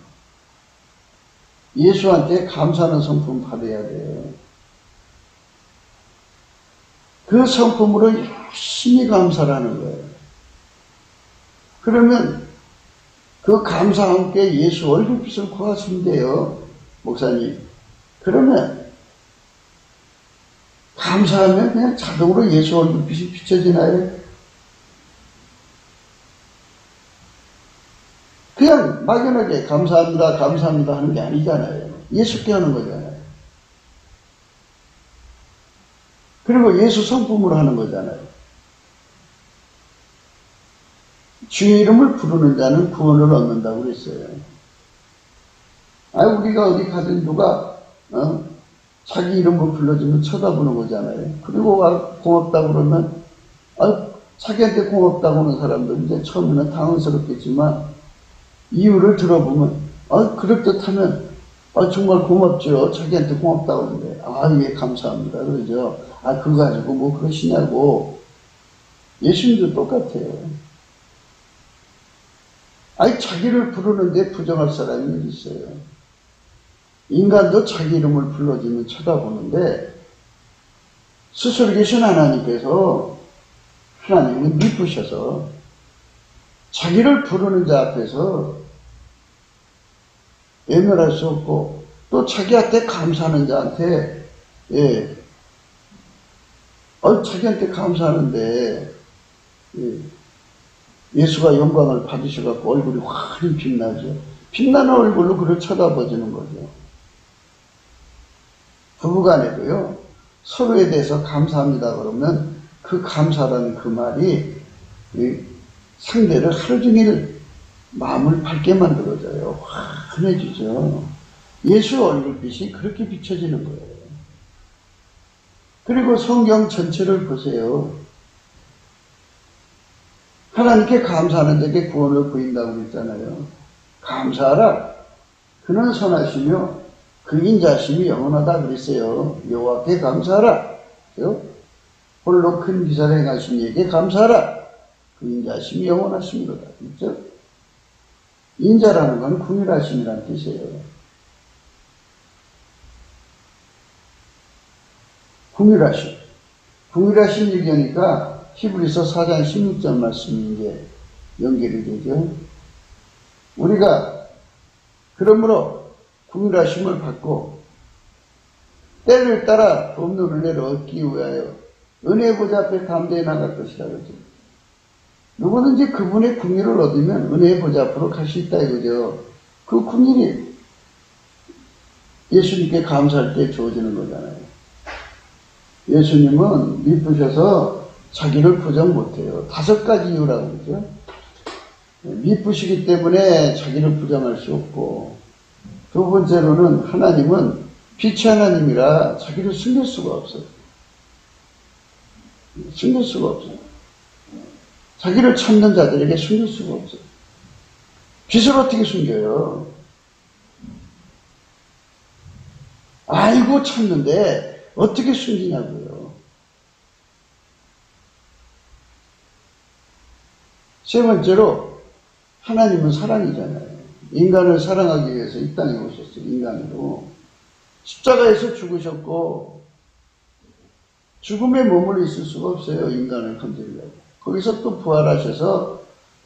예수한테 감사하는 성품 받아야 돼요. 그 성품으로 열심히 감사를 하는 거예요. 그러면 그 감사와 함께 예수 얼굴빛을 구하시면 돼요. 목사님. 그러면 감사하면 그냥 자동으로 예수 얼굴빛이 비춰지나요? 그냥 막연하게 감사합니다, 감사합니다 하는 게 아니잖아요. 예수께 하는 거잖아요. 그리고 예수 성품으로 하는 거잖아요. 주의 이름을 부르는 자는 구원을 얻는다고 그랬어요. 우리가 어디 가든 누가 자기 이름을 불러주면 쳐다보는 거잖아요. 그리고 고맙다고 그러면 자기한테 고맙다고 하는 사람들 이제 처음에는 당황스럽겠지만 이유를 들어보면 그럴듯하면 정말 고맙죠. 자기한테 고맙다고 하는데 예 감사합니다 그러죠. 그거 가지고 뭐 그러시냐고. 예수님도 똑같아요. 자기를 부르는데 부정할 사람이 어디 있어요. 인간도 자기 이름을 불러주면 쳐다보는데 스스로 계신 하나님께서 하나님은 미쁘셔서 자기를 부르는 자 앞에서 외면할 수 없고 또 자기한테 감사하는 자한테 자기한테 감사하는데 예수가 영광을 받으셔갖고 얼굴이 환히 빛나죠. 빛나는 얼굴로 그를 쳐다보지는 거죠. 부부간에도요, 서로에 대해서 감사합니다 그러면 그 감사라는 그 말이 상대를 하루 종일 마음을 밝게 만들어줘요. 환해지죠. 예수 얼굴빛이 그렇게 비춰지는 거예요. 그리고 성경 전체를 보세요. 하나님께 감사하는 자에게 구원을 보인다고 그랬잖아요. 감사하라. 그는 선하시며 그 인자심이 영원하다 그랬어요. 여호와께 감사하라. 홀로 큰 기사를 행하신 이에게 감사하라. 그 인자심이 영원하심이로다. 그렇죠? 인자라는 건 궁일하심이라는 뜻이에요. 궁일하심. 궁일하심 얘기하니까 히브리서 4장 16절 말씀이 이제 연결이 되죠. 우리가 그러므로 궁일하심을 받고 때를 따라 돕는 은혜를 얻기 위하여 은혜 보좌 앞에 담대히 나갈 것이라 그러죠. 누구든지 그분의 긍휼을 얻으면 은혜의 보좌 앞으로 갈 수 있다 이거죠. 그 긍휼이 예수님께 감사할 때 주어지는 거잖아요. 예수님은 미쁘셔서 자기를 부정 못해요. 5가지 이유라고 그러죠. 미쁘시기 때문에 자기를 부정할 수 없고, 두 번째로는 하나님은 빛의 하나님이라 자기를 숨길 수가 없어요. 숨길 수가 없어요. 자기를 찾는 자들에게 숨길 수가 없어요. 빛을 어떻게 숨겨요? 알고 찾는데 어떻게 숨기냐고요. 세 번째로 하나님은 사랑이잖아요. 인간을 사랑하기 위해서 이 땅에 오셨어요. 인간으로. 십자가에서 죽으셨고 죽음에 머물러 있을 수가 없어요. 인간을 건드리려고. 거기서 또 부활하셔서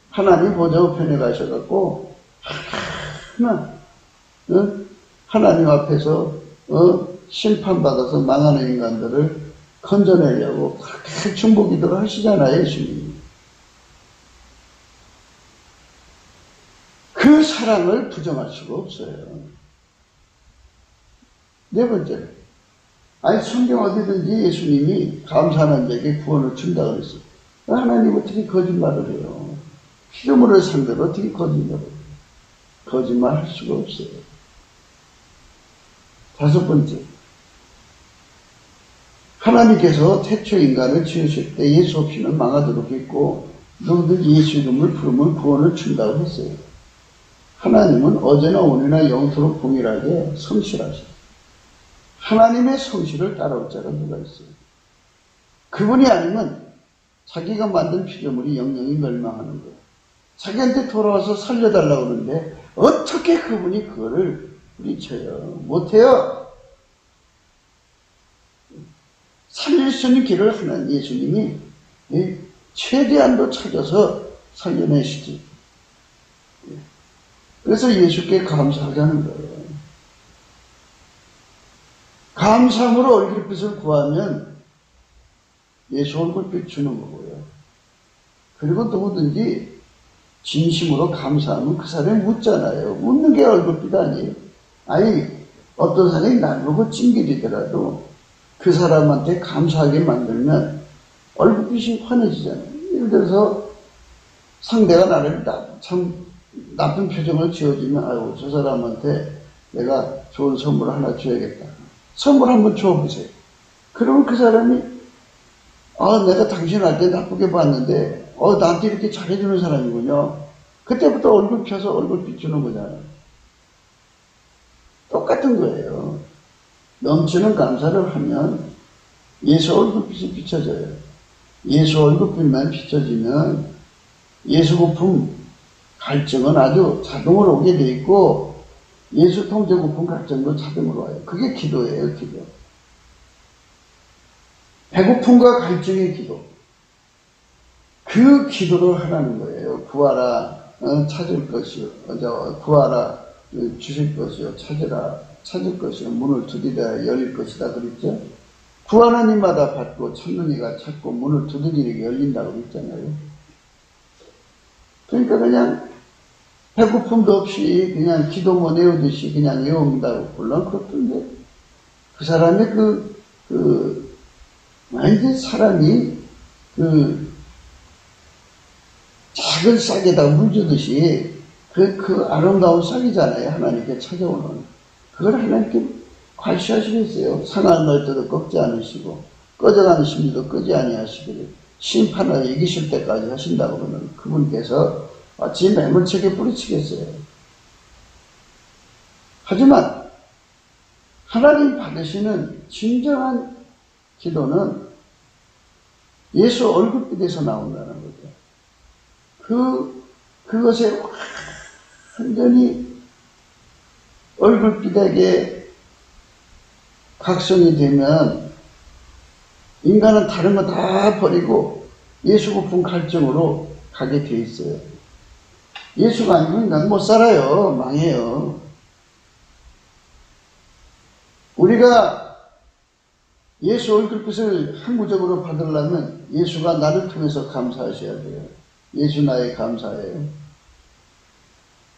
하나님 보좌우편에 가셔갖고 하나님 앞에서 심판받아서 망하는 인간들을 건져내려고 그렇게 중보기도를 하시잖아요. 예수님이. 그 사랑을 부정할 수가 없어요. 네 번째로, 아니 성경 어디든지 예수님이 감사하는 자에게 구원을 준다고 그랬어요. 하나님 어떻게 거짓말을 해요? 피조물을 상대로 어떻게 거짓말을 해요? 거짓말 할 수가 없어요. 다섯 번째, 하나님께서 태초 인간을 지으실 때 예수 없이는 망하도록 했고 누구든지 예수 이름을 부르면 구원을 준다고 했어요. 하나님은 어제나 오늘나 영토록 동일하게 성실하셔요. 하나님의 성실을 따라올 자가 누가 있어요? 그분이 아니면 자기가 만든 피조물이 영영이 멸망하는 거예요. 자기한테 돌아와서 살려달라고 그러는데 어떻게 그분이 그거를 부리쳐요? 못해요. 살릴 수 있는 길을 하는 예수님이 최대한도 찾아서 살려내시지. 그래서 예수께 감사하자는 거예요. 감사함으로 얼굴빛을 구하면 예수 얼굴빛 주는 거고요. 그리고 누구든지 진심으로 감사하면 그 사람이 묻잖아요. 묻는 게 얼굴빛 아니에요. 아니 어떤 사람이 날 보고 찡기리더라도 그 사람한테 감사하게 만들면 얼굴빛이 환해지잖아요. 예를 들어서 상대가 나를 참 나쁜 표정을 지어주면 아유 저 사람한테 내가 좋은 선물 하나 줘야겠다. 선물 한번 줘보세요. 그러면 그 사람이 내가 당신한테 나쁘게 봤는데 나한테 이렇게 잘해주는 사람이군요. 그때부터 얼굴 펴서 얼굴 비추는 거잖아요. 똑같은 거예요. 넘치는 감사를 하면 예수 얼굴빛이 비춰져요. 예수 얼굴빛만 비춰지면 예수 고품 갈증은 아주 자동으로 오게 돼 있고 예수 통제 고품 갈증도 자동으로 와요. 그게 기도예요. 기도. 배고픔과 갈증의 기도. 그 기도를 하라는 거예요. 구하라 찾을 것이요. 구하라 주실 것이요. 찾으라 찾을 것이요. 문을 두드려야 열릴 것이다 그랬죠. 구하는 이마다 받고 찾는 이가 찾고 문을 두드리게 열린다고 그랬잖아요. 그러니까 그냥 배고픔도 없이 그냥 기도만 외우듯이 그냥 외운다고 물론 그렇던데 그 사람의 완전 사람이 작은 싹에다 물 주듯이 그 아름다운 싹이잖아요. 하나님께 찾아오는. 그걸 하나님께 과시하시겠어요. 상할 날 때도 꺾지 않으시고 꺼져가는 심리도 끄지 아니하시기를 심판을 이기실 때까지 하신다고 그러는 그분께서 어찌 매몰차게 뿌리치겠어요. 하지만 하나님 받으시는 진정한 기도는 예수 얼굴빛에서 나온다는 거죠. 그것에 완전히 얼굴빛에게 각성이 되면 인간은 다른 거 다 버리고 예수 고픈 갈증으로 가게 돼 있어요. 예수가 아니면 인간 못 살아요. 망해요. 우리가 예수 얼굴빛을 항구적으로 받으려면 예수가 나를 통해서 감사하셔야 돼요. 예수 나의 감사예요.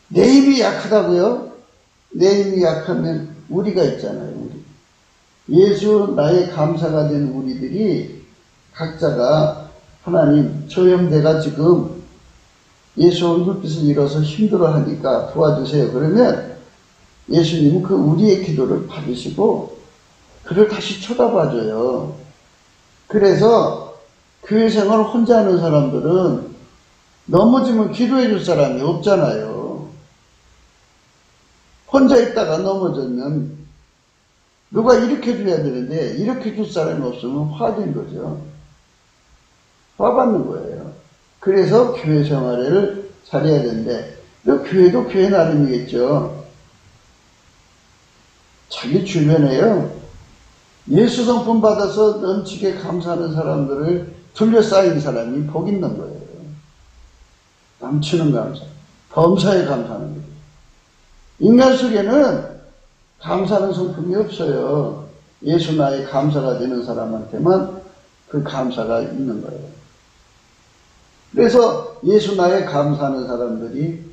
내 힘이 약하다고요? 내 힘이 약하면 우리가 있잖아요. 우리. 예수 나의 감사가 된 우리들이 각자가 하나님 저 형제가 지금 예수 얼굴빛을 잃어서 힘들어하니까 도와주세요. 그러면 예수님은 그 우리의 기도를 받으시고 그를 다시 쳐다봐줘요. 그래서 교회 생활 혼자 하는 사람들은 넘어지면 기도해 줄 사람이 없잖아요. 혼자 있다가 넘어졌면 누가 일으켜줘야 되는데 일으켜줄 사람이 없으면 화된 거죠. 화받는 거예요. 그래서 교회 생활을 잘해야 되는데 교회도 교회 나름이겠죠. 자기 주변에요. 예수 성품 받아서 넘치게 감사하는 사람들을 둘러싸인 사람이 복 있는 거예요. 넘치는 감사. 범사에 감사하는 거예요. 인간 속에는 감사하는 성품이 없어요. 예수 나의 감사가 되는 사람한테만 그 감사가 있는 거예요. 그래서 예수 나의 감사하는 사람들이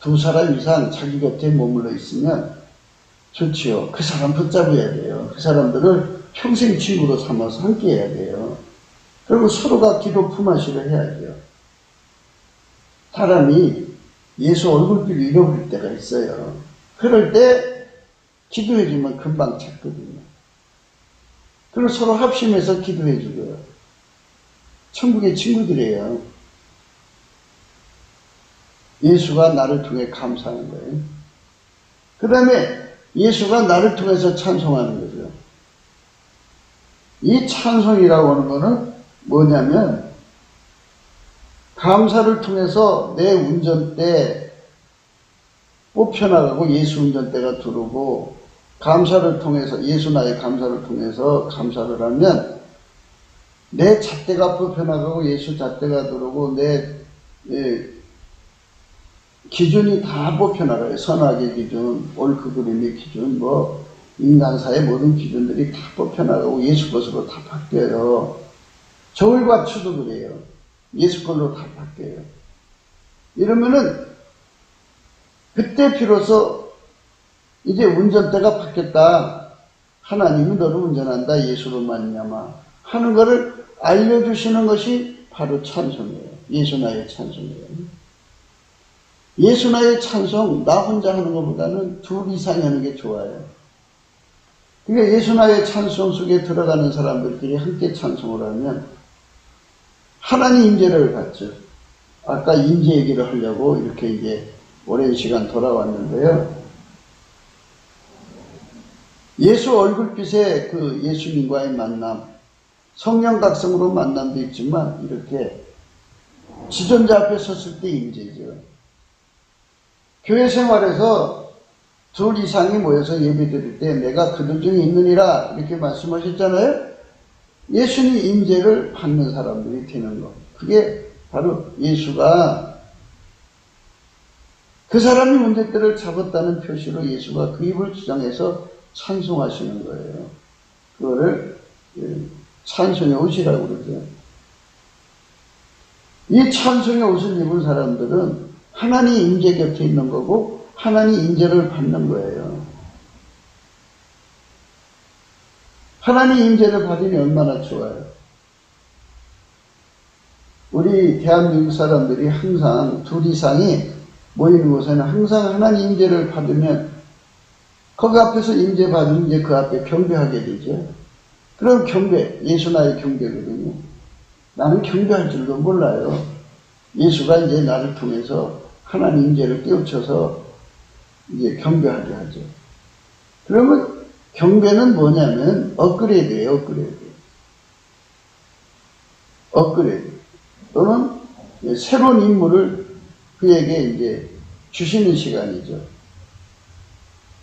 두 사람 이상 자기 곁에 머물러 있으면 좋지요. 그 사람 붙잡아야 돼요. 그 사람들을 평생 친구로 삼아서 함께 해야 돼요. 그리고 서로가 기도 품앗이를 해야 돼요. 사람이 예수 얼굴빛을 잃어버릴 때가 있어요. 그럴 때 기도해주면 금방 찾거든요. 그리고 서로 합심해서 기도해주고요. 천국의 친구들이에요. 예수가 나를 통해 감사하는 거예요. 그 다음에 예수가 나를 통해서 찬송하는 거죠. 이 찬송이라고 하는 거는 뭐냐면 감사를 통해서 내 운전대 뽑혀나가고 예수 운전대가 들어오고 감사를 통해서 예수 나의 감사를 통해서 감사를 하면 내 잣대가 뽑혀나가고 예수 잣대가 들어오고 내 기준이 다 뽑혀나가요. 선악의 기준, 옳고 그름의 기준, 인간사의 모든 기준들이 다 뽑혀나가고 예수 것으로 다 바뀌어요. 저울과 추도 그래요. 예수 걸로 다 바뀌어요. 이러면은 그때 비로소 이제 운전대가 바뀌었다. 하나님은 너를 운전한다. 예수로 말미암아 하는 것을 알려주시는 것이 바로 찬송이에요. 예수 나의 찬송이에요. 예수 나의 찬송 나 혼자 하는 것보다는 둘 이상이 하는 게 좋아요. 그러니까 예수 나의 찬송 속에 들어가는 사람들끼리 함께 찬송을 하면 하나님 임재를 받죠. 아까 임재 얘기를 하려고 이렇게 이제 오랜 시간 돌아왔는데요. 예수 얼굴빛에 그 예수님과의 만남, 성령 각성으로 만남도 있지만 이렇게 지존자 앞에 섰을 때 임재죠. 교회 생활에서 둘 이상이 모여서 예배 드릴 때 내가 그들 중에 있느니라 이렇게 말씀하셨잖아요. 예수님 임재를 받는 사람들이 되는 것. 그게 바로 예수가 그 사람이 문제들을 잡았다는 표시로 예수가 그 입을 주장해서 찬송하시는 거예요. 그거를 찬송의 옷이라고 그러죠. 이 찬송의 옷을 입은 사람들은 하나님 임재 곁에 있는 거고 하나님 임재를 받는 거예요. 하나님 임재를 받으면 얼마나 좋아요. 우리 대한민국 사람들이 항상 둘 이상이 모이는 곳에는 항상 하나님 임재를 받으면 거기 앞에서 임재 받으면 이제 그 앞에 경배하게 되죠. 그럼 경배, 예수 나의 경배거든요. 나는 경배할 줄도 몰라요. 예수가 이제 나를 통해서 하나님 임재를 깨우쳐서 이제 경배하게 하죠. 그러면 경배는 뭐냐면 업그레이드예요, 업그레이드. 업그레이드. 또는 새로운 인물을 그에게 이제 주시는 시간이죠.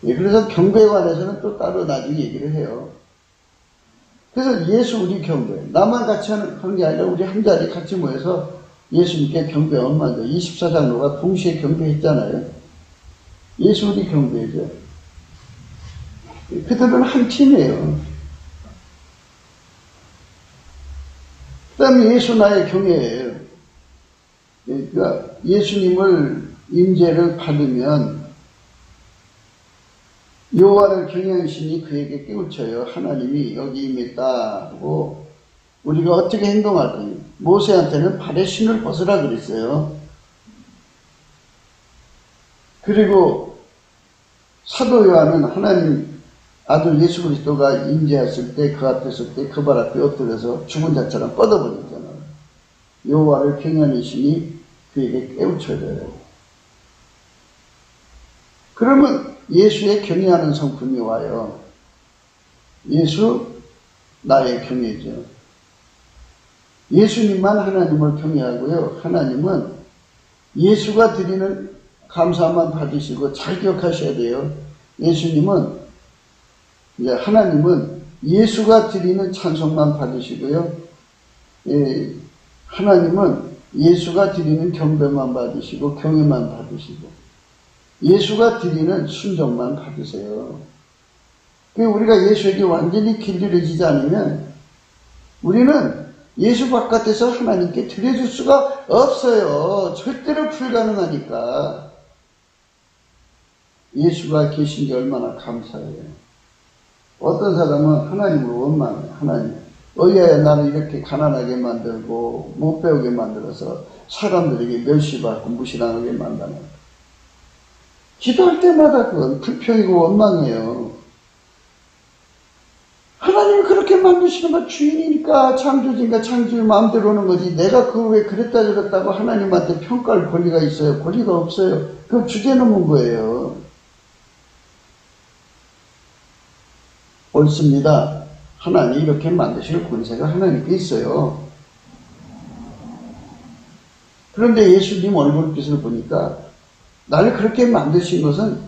그래서 경배에 관해서는 또 따로 나중에 얘기를 해요. 그래서 예수 우리 경배. 나만 같이 하는 게 아니라 우리 한 자리 같이 모여서 예수님께 경배 얼마죠? 24장로가 동시에 경배했잖아요. 예수 우리 경배죠. 그들은 한 팀이에요. 그 다음에 예수 나의 경외예요. 그러니까 예수님을 임재를 받으면 여호와를 경외하는 신이 그에게 깨우쳐요. 하나님이 여기 임했다 하고 우리가 어떻게 행동하더니 모세한테는 발의 신을 벗으라 그랬어요. 그리고 사도 요한은 하나님 아들 예수 그리스도가 임재했을 때 그 앞에 섰을 때 그 발 앞에 엎드려서 죽은 자처럼 뻗어버렸잖아요. 여호와를 경외하는 신이 그에게 깨우쳐져요. 그러면 예수의 경외하는 성품이 와요. 예수 나의 경외죠. 예수님만 하나님을 경외하고요. 하나님은 예수가 드리는 감사만 받으시고 잘 기억하셔야 돼요. 예수님은 이제 하나님은 예수가 드리는 찬송만 받으시고요. 하나님은 예수가 드리는 경배만 받으시고 경외만 받으시고 예수가 드리는 순종만 받으세요. 우리가 예수에게 완전히 길들여지지 않으면 우리는 예수 바깥에서 하나님께 드려줄 수가 없어요. 절대로 불가능하니까. 예수가 계신 게 얼마나 감사해요. 어떤 사람은 하나님을 원망해요. 하나님, 왜 나를 이렇게 가난하게 만들고 못 배우게 만들어서 사람들에게 멸시받고 무시당하게 만드는. 기도할 때마다 그건 불평이고 원망이에요. 하나님이 그렇게 만드시는 건 주인이니까 창조주니까 창조주 마음대로 오는 거지. 내가 그거 왜 그랬다 저랬다고 하나님한테 평가할 권리가 있어요? 권리가 없어요. 그건 주제넘은 거예요. 옳습니다. 하나님이 이렇게 만드실 권세가 하나님께 있어요. 그런데 예수님 얼굴빛을 보니까 나를 그렇게 만드신 것은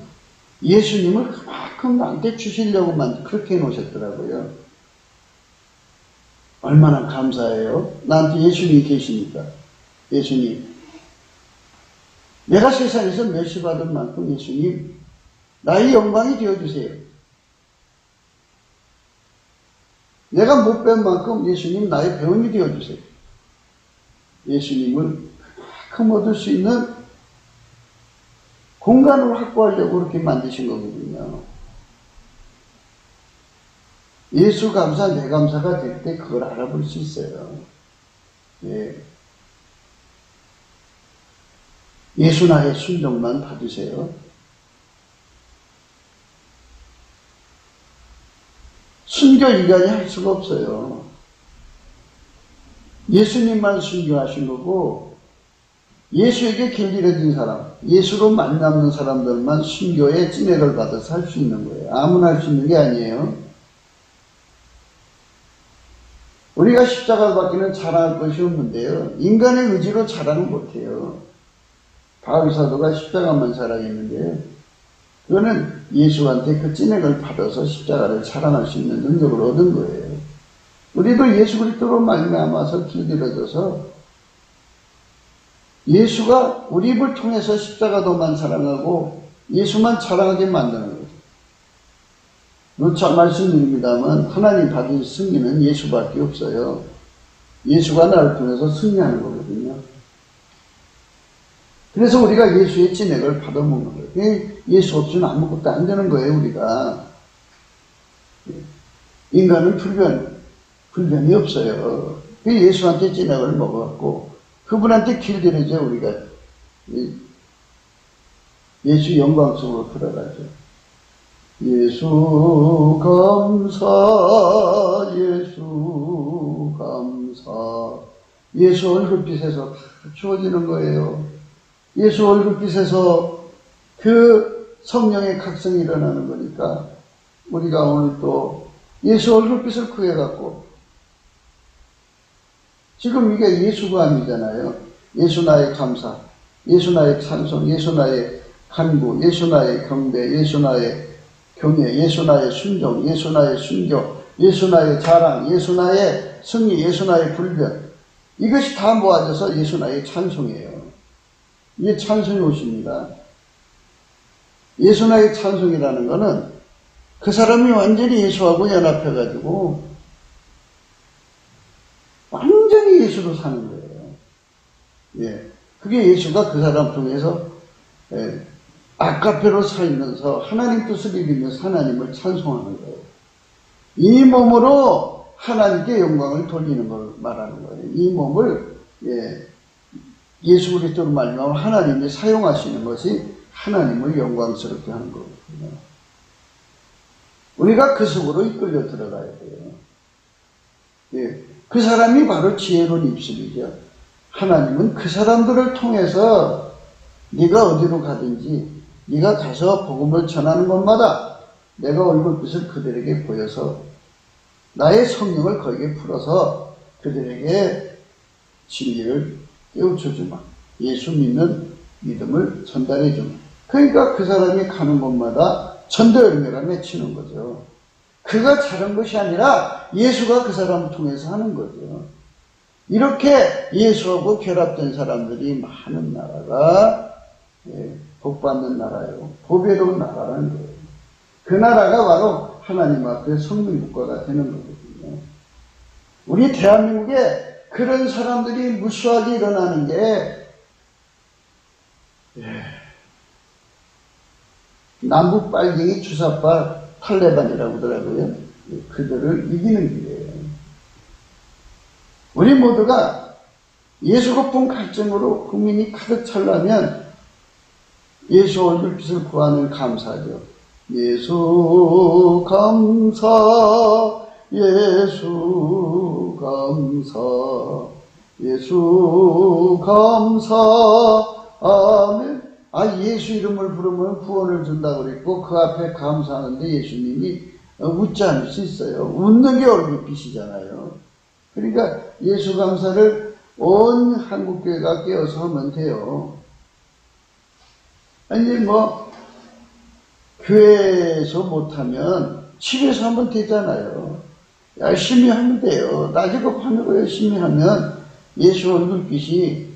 예수님을 그만큼 나한테 주시려고만 그렇게 해놓으셨더라고요. 얼마나 감사해요. 나한테 예수님이 계시니까. 예수님. 내가 세상에서 멸시받은 만큼 예수님 나의 영광이 되어주세요. 내가 못 뵌 만큼 예수님 나의 배움이 되어주세요. 예수님을 그만큼 얻을 수 있는 공간을 확보하려고 그렇게 만드신 거거든요. 예수 감사, 내 감사가 될 때 그걸 알아볼 수 있어요. 예. 예수 나의 순종만 받으세요. 순교 인간이 할 수가 없어요. 예수님만 순교하신 거고 예수에게 길들여진 사람, 예수로 만남는 사람들만 순교의 찐액을 받아서 할 수 있는 거예요. 아무나 할 수 있는 게 아니에요. 우리가 십자가 밖에는 자랑할 것이 없는데요. 인간의 의지로 자랑을 못해요. 바울 사도가 십자가만 자랑했는데요. 그거는 예수한테 그 찐액을 받아서 십자가를 자랑할 수 있는 능력을 얻은 거예요. 우리도 예수 그리스도로 말미암아서 길들여져서 예수가 우리 입을 통해서 십자가도만 자랑하고 예수만 자랑하게 만드는 거죠. 누차 말씀드립니다만 하나님 받은 승리는 예수밖에 없어요. 예수가 나를 통해서 승리하는 거거든요. 그래서 우리가 예수의 찐액을 받아먹는 거예요. 예수 없이는 아무것도 안 되는 거예요, 우리가. 인간은 불변이 없어요. 예수한테 찐액을 먹어갖고 그분한테 길들여져 우리가 예수 영광 속으로 들어가죠. 예수 감사, 예수 감사. 예수 얼굴빛에서 다 주어지는 거예요. 예수 얼굴빛에서 그 성령의 각성이 일어나는 거니까 우리가 오늘 또 예수 얼굴빛을 구해갖고 지금 이게 예수관이잖아요. 예수 나의 감사, 예수 나의 찬송, 예수 나의 간구, 예수 나의 경배, 예수 나의 경외, 예수 나의 순종, 예수 나의 순교, 예수 나의 자랑, 예수 나의 승리, 예수 나의 불변. 이것이 다 모아져서 예수 나의 찬송이에요. 이게 찬송이 옷입니다. 예수 나의 찬송이라는 거는 그 사람이 완전히 예수하고 연합해가지고 완전히 예수로 사는 거예요. 예. 그게 예수가 그 사람 통해서 아카페로 서 있면서 하나님 뜻을 이루면서 하나님을 찬송하는 거예요. 이 몸으로 하나님께 영광을 돌리는 걸 말하는 거예요. 이 몸을 예수 그리스도로 말미암아 하나님이 사용하시는 것이 하나님을 영광스럽게 하는 거거든요. 우리가 그 속으로 이끌려 들어가야 돼요. 그 사람이 바로 지혜로운 입술이죠. 하나님은 그 사람들을 통해서 네가 어디로 가든지 네가 가서 복음을 전하는 것마다 내가 얼굴빛을 그들에게 보여서 나의 성령을 거기에 풀어서 그들에게 진리를 깨우쳐 주마. 예수 믿는 믿음을 전달해 주마. 그러니까 그 사람이 가는 곳마다 전도 열매가 맺히는 거죠. 그가 잘한 것이 아니라 예수가 그 사람을 통해서 하는 거죠. 이렇게 예수하고 결합된 사람들이 많은 나라가 복받는 나라예요. 보배로운 나라라는 거예요. 그 나라가 바로 하나님 앞에 성민국가가 되는 거거든요. 우리 대한민국에 그런 사람들이 무수하게 일어나는 게 남북 빨갱이 주사파 탈레반이라고 하더라고요. 그들을 이기는 길이에요. 우리 모두가 예수 고품 갈증으로 국민이 가득 차려면 예수 얼굴빛을 구하는 감사죠. 예수 감사, 예수 감사, 예수 감사, 아멘. 예수 이름을 부르면 구원을 준다고 그랬고 그 앞에 감사하는데 예수님이 웃지 않을 수 있어요. 웃는 게 얼굴빛이잖아요. 그러니까 예수 감사를 온 한국교회가 깨어서 하면 돼요. 아니 교회에서 못하면 집에서 하면 되잖아요. 열심히 하면 돼요. 낮이고 밤이고 열심히 하면 예수 얼굴빛이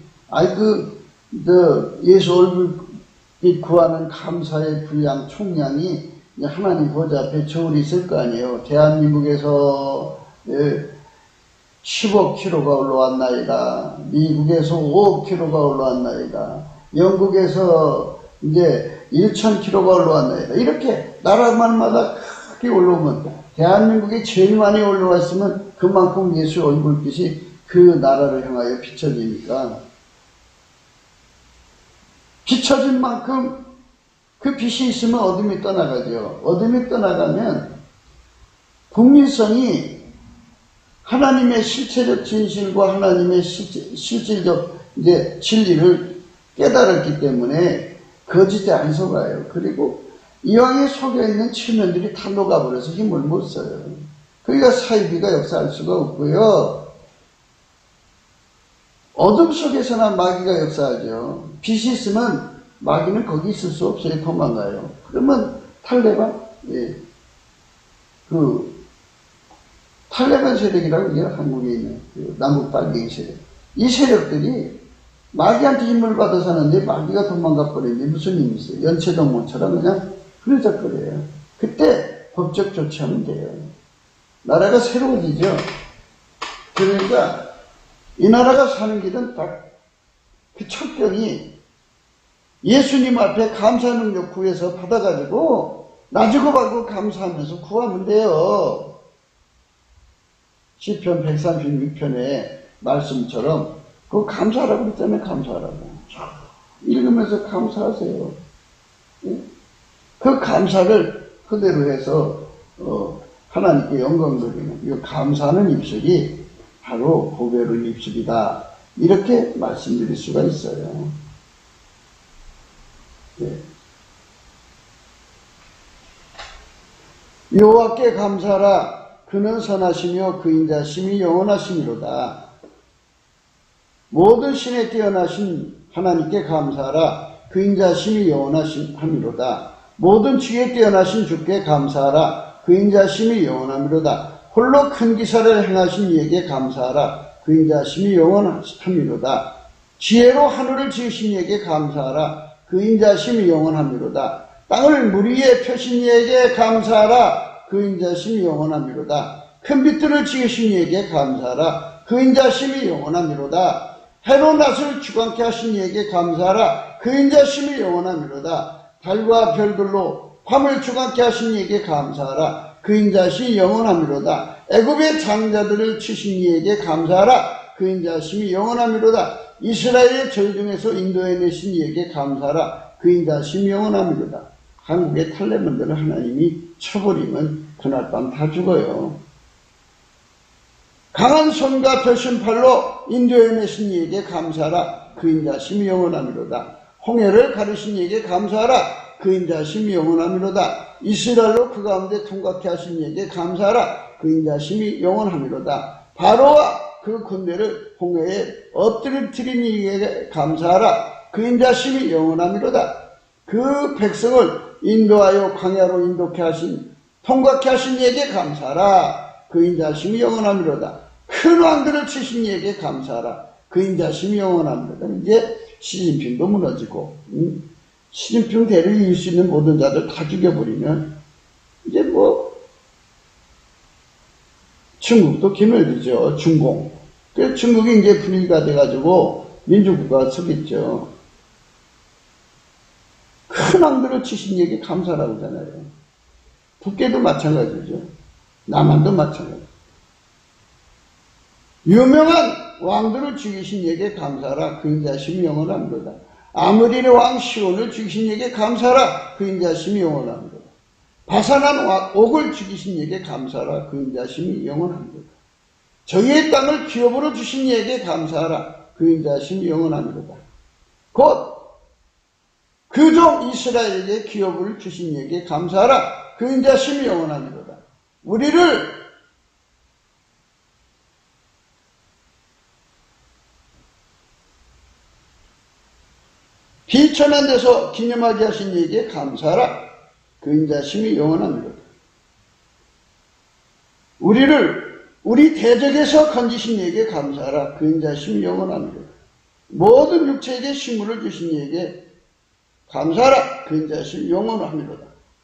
예수 얼굴빛 구하는 감사의 분량 총량이 하나님 보좌 앞에 저울이 있을 거 아니에요. 대한민국에서 15kg가 올라왔나이다. 미국에서 5kg가 올라왔나이다. 영국에서 이제 1000kg가 올라왔나이다. 이렇게 나라만마다 크게 올라오면 대한민국이 제일 많이 올라왔으면 그만큼 예수 얼굴빛이 그 나라를 향하여 비춰지니까 비춰진 만큼 그 빛이 있으면 어둠이 떠나가죠. 어둠이 떠나가면 국민성이 하나님의 실체적 진실과 하나님의 실질적 진리를 깨달았기 때문에 거짓에 안 속아요. 그리고 이왕에 속여있는 체면들이 다 녹아버려서 힘을 못 써요. 그러니까 사이비가 역사할 수가 없고요. 어둠 속에서나 마귀가 역사하죠. 빛이 있으면 마귀는 거기 있을 수 없어요. 도망가요. 그러면 탈레반? 탈레반 세력이라고 해요. 한국에 있는 남북 빨갱이 세력. 이 세력들이 마귀한테 힘을 받아서 하는데 마귀가 도망가 버리는데 무슨 힘이 있어요? 연체동물처럼 그냥 흐느적거려요. 그때 법적 조치하면 돼요. 나라가 새로워지죠. 그러니까 이 나라가 사는 길은 딱 그 척경이 예수님 앞에 감사 능력 구해서 받아가지고 나주고 받고 감사하면서 구하면 돼요. 시편 136편의 말씀처럼 그거 감사하라고 그랬잖아요. 감사하라고. 읽으면서 감사하세요. 그 감사를 그대로 해서 하나님께 영광 돌리는 이 감사하는 입술이 바로 보배로운 입술이다. 이렇게 말씀드릴 수가 있어요. 여호와께 감사하라. 그는 선하시며 그 인자심이 영원하심이로다. 모든 신에 뛰어나신 하나님께 감사하라. 그 인자심이 영원하심이로다. 모든 지혜에 뛰어나신 주께 감사하라. 그 인자심이 영원함이로다. 홀로 큰 기사를 행하신 이에게 감사하라. 그 인자심이 영원함이로다. 지혜로 하늘을 지으신 이에게 감사하라. 그 인자심이 영원함이로다. 땅을 물 위에 펴신 이에게 감사하라. 그 인자심이 영원함이로다. 큰 빛들을 지으신 이에게 감사하라. 그 인자심이 영원함이로다. 해로 낮을 주관케 하신 이에게 감사하라. 그 인자심이 영원하미로다. 달과 별들로 밤을 주관케 하신 이에게 감사하라. 그 인자심이 영원하미로다. 애굽의 장자들을 치신 이에게 감사하라. 그 인자심이 영원하미로다. 이스라엘의 절중에서 인도해내신 이에게 감사하라. 그 인자심이 영원하미로다. 한국의 탈레반들을 하나님이 쳐버리면 그날 밤 다 죽어요. 강한 손과 벼신팔로 인도해내신 이에게 감사하라. 그 인자심이 영원하미로다. 홍해를 가르신 이에게 감사하라. 그 인자심이 영원하미로다. 이스라엘로 그 가운데 통과케 하신 이에게 감사하라. 그 인자심이 영원하미로다. 바로와 그 군대를 홍해에 엎드려뜨린 이에게 감사하라. 그 인자심이 영원하미로다. 그 백성을 인도하여 광야로 인도케 하신 통과케 하신 이에게 감사하라. 그 인자심이 영원하미로다. 큰 왕들을 치신 이에게 감사하라. 그 인자심이 영원합니다. 이제 시진핑도 무너지고, 시진핑 대를 이을 수 있는 모든 자들 다 죽여버리면, 이제 중국도 기멸되죠. 중공. 그래서 중국이 이제 분위기가 돼가지고 민주국가가 서겠죠. 큰 왕들을 치신 이에게 감사라고 하잖아요. 북계도 마찬가지죠. 남한도 마찬가지. 유명한 왕들을 죽이신 이에게 감사하라. 그 인자심이 영원합니다. 아므리의 왕 시온을 죽이신 이에게 감사하라. 그 인자심이 영원합니다. 바산한 옥을 죽이신 이에게 감사하라. 그 인자심이 영원합니다. 저희의 땅을 기업으로 주신 이에게 감사하라. 그 인자심이 영원합니다. 곧 그 종 이스라엘에게 기업을 주신 이에게 감사하라. 그 인자심이 영원합니다. 우리를 비천한 데서 기념하게 하신 이에게 감사하라. 그 인자심이 영원합니다. 우리를 우리 대적에서 건지신 이에게 감사하라. 그 인자심이 영원합니다. 모든 육체에게 식물을 주신 이에게 감사하라. 그 인자심이 영원합니다.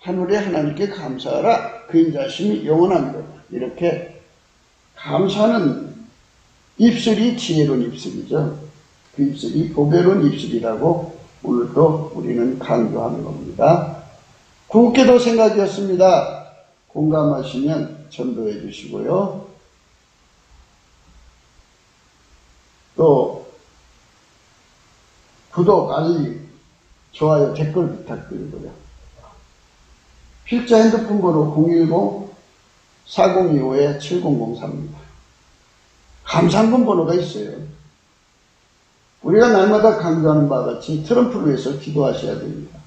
하늘의 하나님께 감사하라. 그 인자심이 영원합니다. 이렇게 감사는 입술이 지혜로운 입술이죠. 그 입술이 보배로운 입술이라고 오늘도 우리는 강조하는 겁니다. 궁극기도 생각이었습니다. 공감하시면 전도해 주시고요. 또 구독, 알림, 좋아요, 댓글 부탁드리고요. 필자 핸드폰 번호 010-4025-7003입니다. 감상문 번호가 있어요. 우리가 날마다 강조하는 바와 같이 트럼프를 위해서 기도하셔야 됩니다.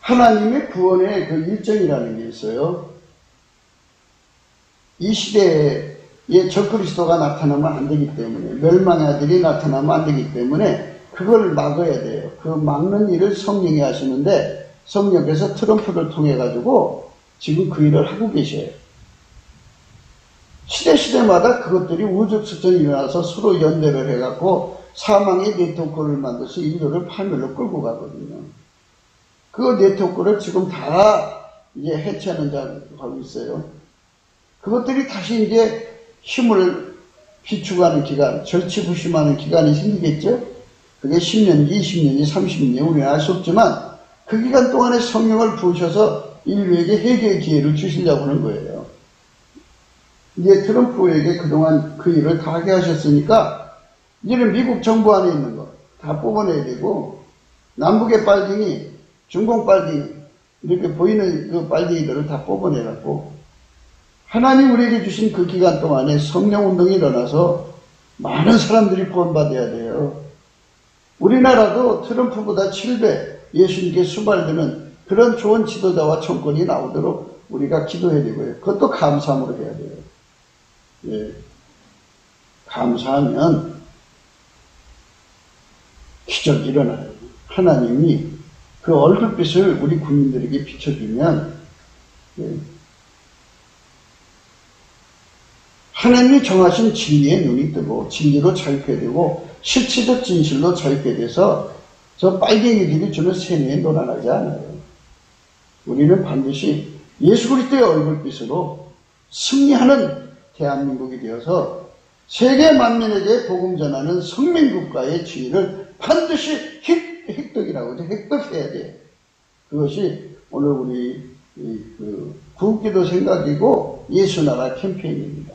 하나님의 구원의 그 일정이라는 게 있어요. 이 시대에 적그리스도가 나타나면 안 되기 때문에, 멸망의 아들이 나타나면 안 되기 때문에 그걸 막아야 돼요. 그 막는 일을 성령이 하시는데 성령께서 트럼프를 통해 가지고 지금 그 일을 하고 계셔요. 시대마다 그것들이 우죽수전이 일어나서 서로 연대를 해갖고 사망의 네트워크를 만들어서 인류를 파멸로 끌고 가거든요. 그 네트워크를 지금 다 이제 해체하는 자가 하고 있어요. 그것들이 다시 이제 힘을 비축하는 기간, 절치부심하는 기간이 생기겠죠? 그게 10년인지 20년인지 30년인지 우리는 알 수 없지만 그 기간 동안에 성령을 부으셔서 인류에게 회개의 기회를 주시려고 하는 거예요. 이제 트럼프에게 그동안 그 일을 다 하게 하셨으니까 이제는 미국 정부 안에 있는 거 다 뽑아내야 되고 남북의 빨갱이, 중공 빨갱이 이렇게 보이는 그 빨갱이들을 다 뽑아내갖고 하나님 우리에게 주신 그 기간 동안에 성령운동이 일어나서 많은 사람들이 구원받아야 돼요. 우리나라도 트럼프보다 7배 예수님께 수발되는 그런 좋은 지도자와 정권이 나오도록 우리가 기도해야 되고요. 그것도 감사함으로 해야 돼요. 예. 감사하면 기적이 일어나요. 하나님이 그 얼굴빛을 우리 국민들에게 비춰주면 예. 하나님이 정하신 진리의 눈이 뜨고 진리로 자유케 되고 실체적 진실로 자유케 돼서 저 빨갱이들이 주는 세뇌에 놀아나지 않아요. 우리는 반드시 예수 그리스도의 얼굴빛으로 승리하는 대한민국이 되어서 세계 만민에게 복음 전하는 성민국가의 지위를 반드시 획득이라고 하죠. 획득해야 돼요. 그것이 오늘 우리 구기도 생각이고 예수나라 캠페인입니다.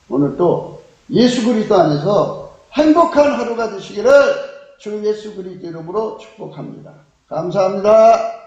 오늘 또 예수 그리스도 안에서 행복한 하루가 되시기를 주 예수 그리스도 이름으로 축복합니다. 감사합니다.